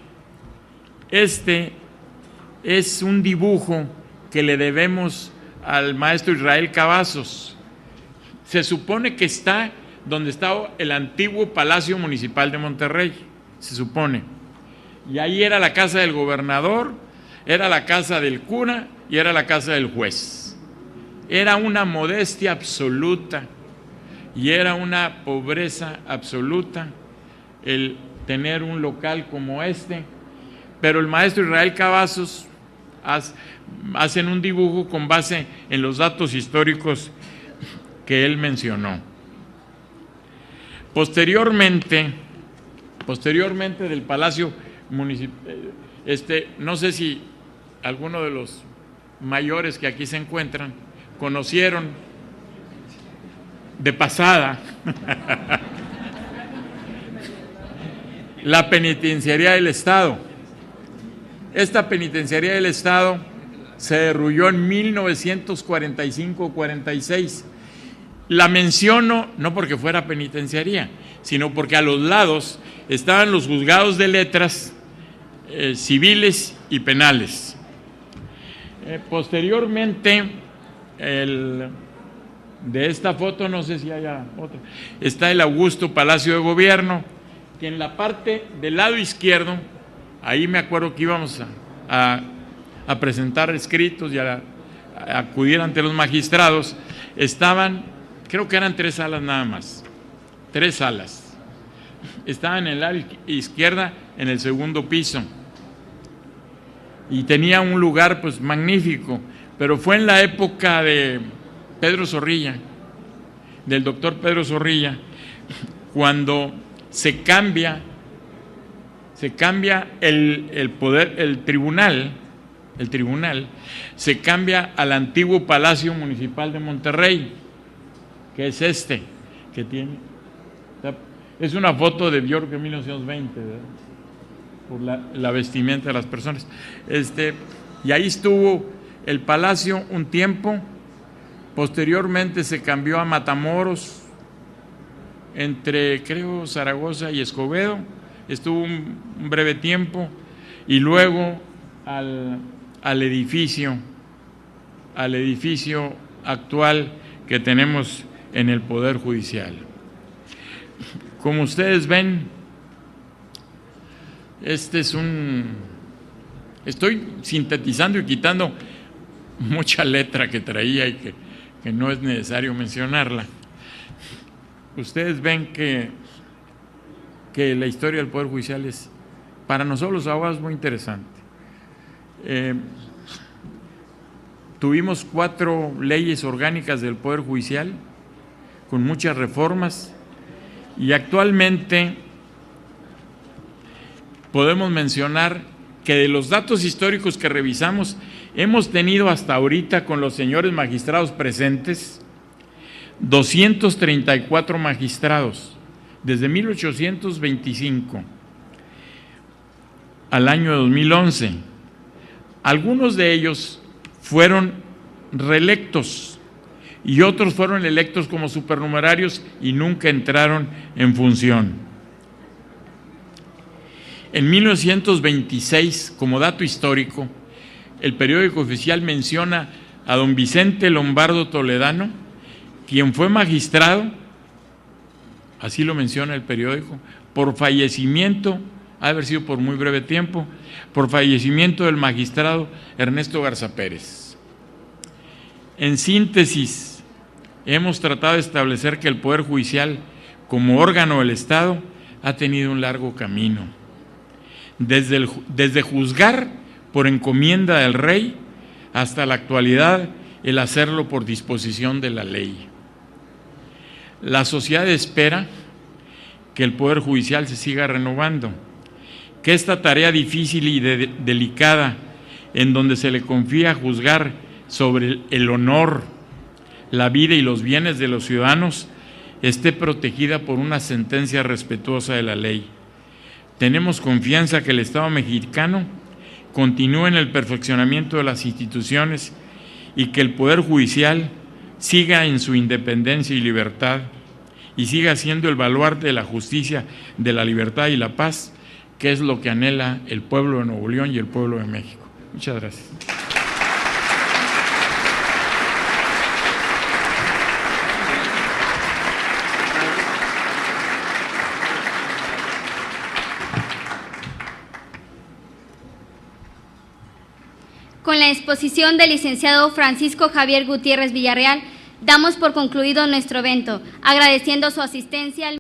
[SPEAKER 4] es un dibujo que le debemos al maestro Israel Cavazos. Se supone que está donde estaba el antiguo Palacio Municipal de Monterrey, se supone. Y ahí era la casa del gobernador, era la casa del cura y era la casa del juez. Era una modestia absoluta y era una pobreza absoluta el tener un local como este, pero el maestro Israel Cavazos hacen un dibujo con base en los datos históricos que él mencionó. Posteriormente del Palacio Municipal, no sé si alguno de los mayores que aquí se encuentran conocieron de pasada la penitenciaría del Estado. Esta penitenciaría del Estado se derrumbó en 1945-46. La menciono no porque fuera penitenciaría, sino porque a los lados estaban los juzgados de letras civiles y penales. Posteriormente, de esta foto, no sé si haya otra, está el Augusto Palacio de Gobierno, que en la parte del lado izquierdo, ahí me acuerdo que íbamos a presentar escritos y a acudir ante los magistrados, estaban, creo que eran 3 salas nada más, 3 salas. Estaban en el lado izquierda, en el segundo piso, y tenía un lugar pues magnífico, pero fue en la época de Pedro Zorrilla, del doctor Pedro Zorrilla, cuando se cambia el poder, el tribunal se cambia al antiguo Palacio Municipal de Monterrey, que es este, que tiene, es una foto de Bjork de 1920, ¿verdad? Por la vestimenta de las personas. Y ahí estuvo el palacio un tiempo, posteriormente se cambió a Matamoros, entre creo Zaragoza y Escobedo, estuvo un breve tiempo, y luego al edificio actual que tenemos en el Poder Judicial. Como ustedes ven, estoy sintetizando y quitando mucha letra que traía y que no es necesario mencionarla. Ustedes ven que la historia del Poder Judicial es, para nosotros los abogados, muy interesante. Tuvimos 4 leyes orgánicas del Poder Judicial con muchas reformas, y actualmente podemos mencionar que de los datos históricos que revisamos, hemos tenido hasta ahorita, con los señores magistrados presentes, 234 magistrados, desde 1825 al año 2011. Algunos de ellos fueron reelectos y otros fueron electos como supernumerarios y nunca entraron en función. En 1926, como dato histórico, el periódico oficial menciona a don Vicente Lombardo Toledano, quien fue magistrado, así lo menciona el periódico, por fallecimiento, ha de haber sido por muy breve tiempo, por fallecimiento del magistrado Ernesto Garza Pérez. En síntesis, hemos tratado de establecer que el Poder Judicial, como órgano del Estado, ha tenido un largo camino. Desde juzgar por encomienda del rey hasta la actualidad, el hacerlo por disposición de la ley. La sociedad espera que el Poder Judicial se siga renovando, que esta tarea difícil y delicada, en donde se le confía juzgar sobre el honor, la vida y los bienes de los ciudadanos, esté protegida por una sentencia respetuosa de la ley. Tenemos confianza que el Estado mexicano continúe en el perfeccionamiento de las instituciones y que el Poder Judicial siga en su independencia y libertad y siga siendo el baluarte de la justicia, de la libertad y la paz, que es lo que anhela el pueblo de Nuevo León y el pueblo de México. Muchas gracias.
[SPEAKER 1] con la exposición del licenciado Francisco Javier Gutiérrez Villarreal, damos por concluido nuestro evento, agradeciendo su asistencia al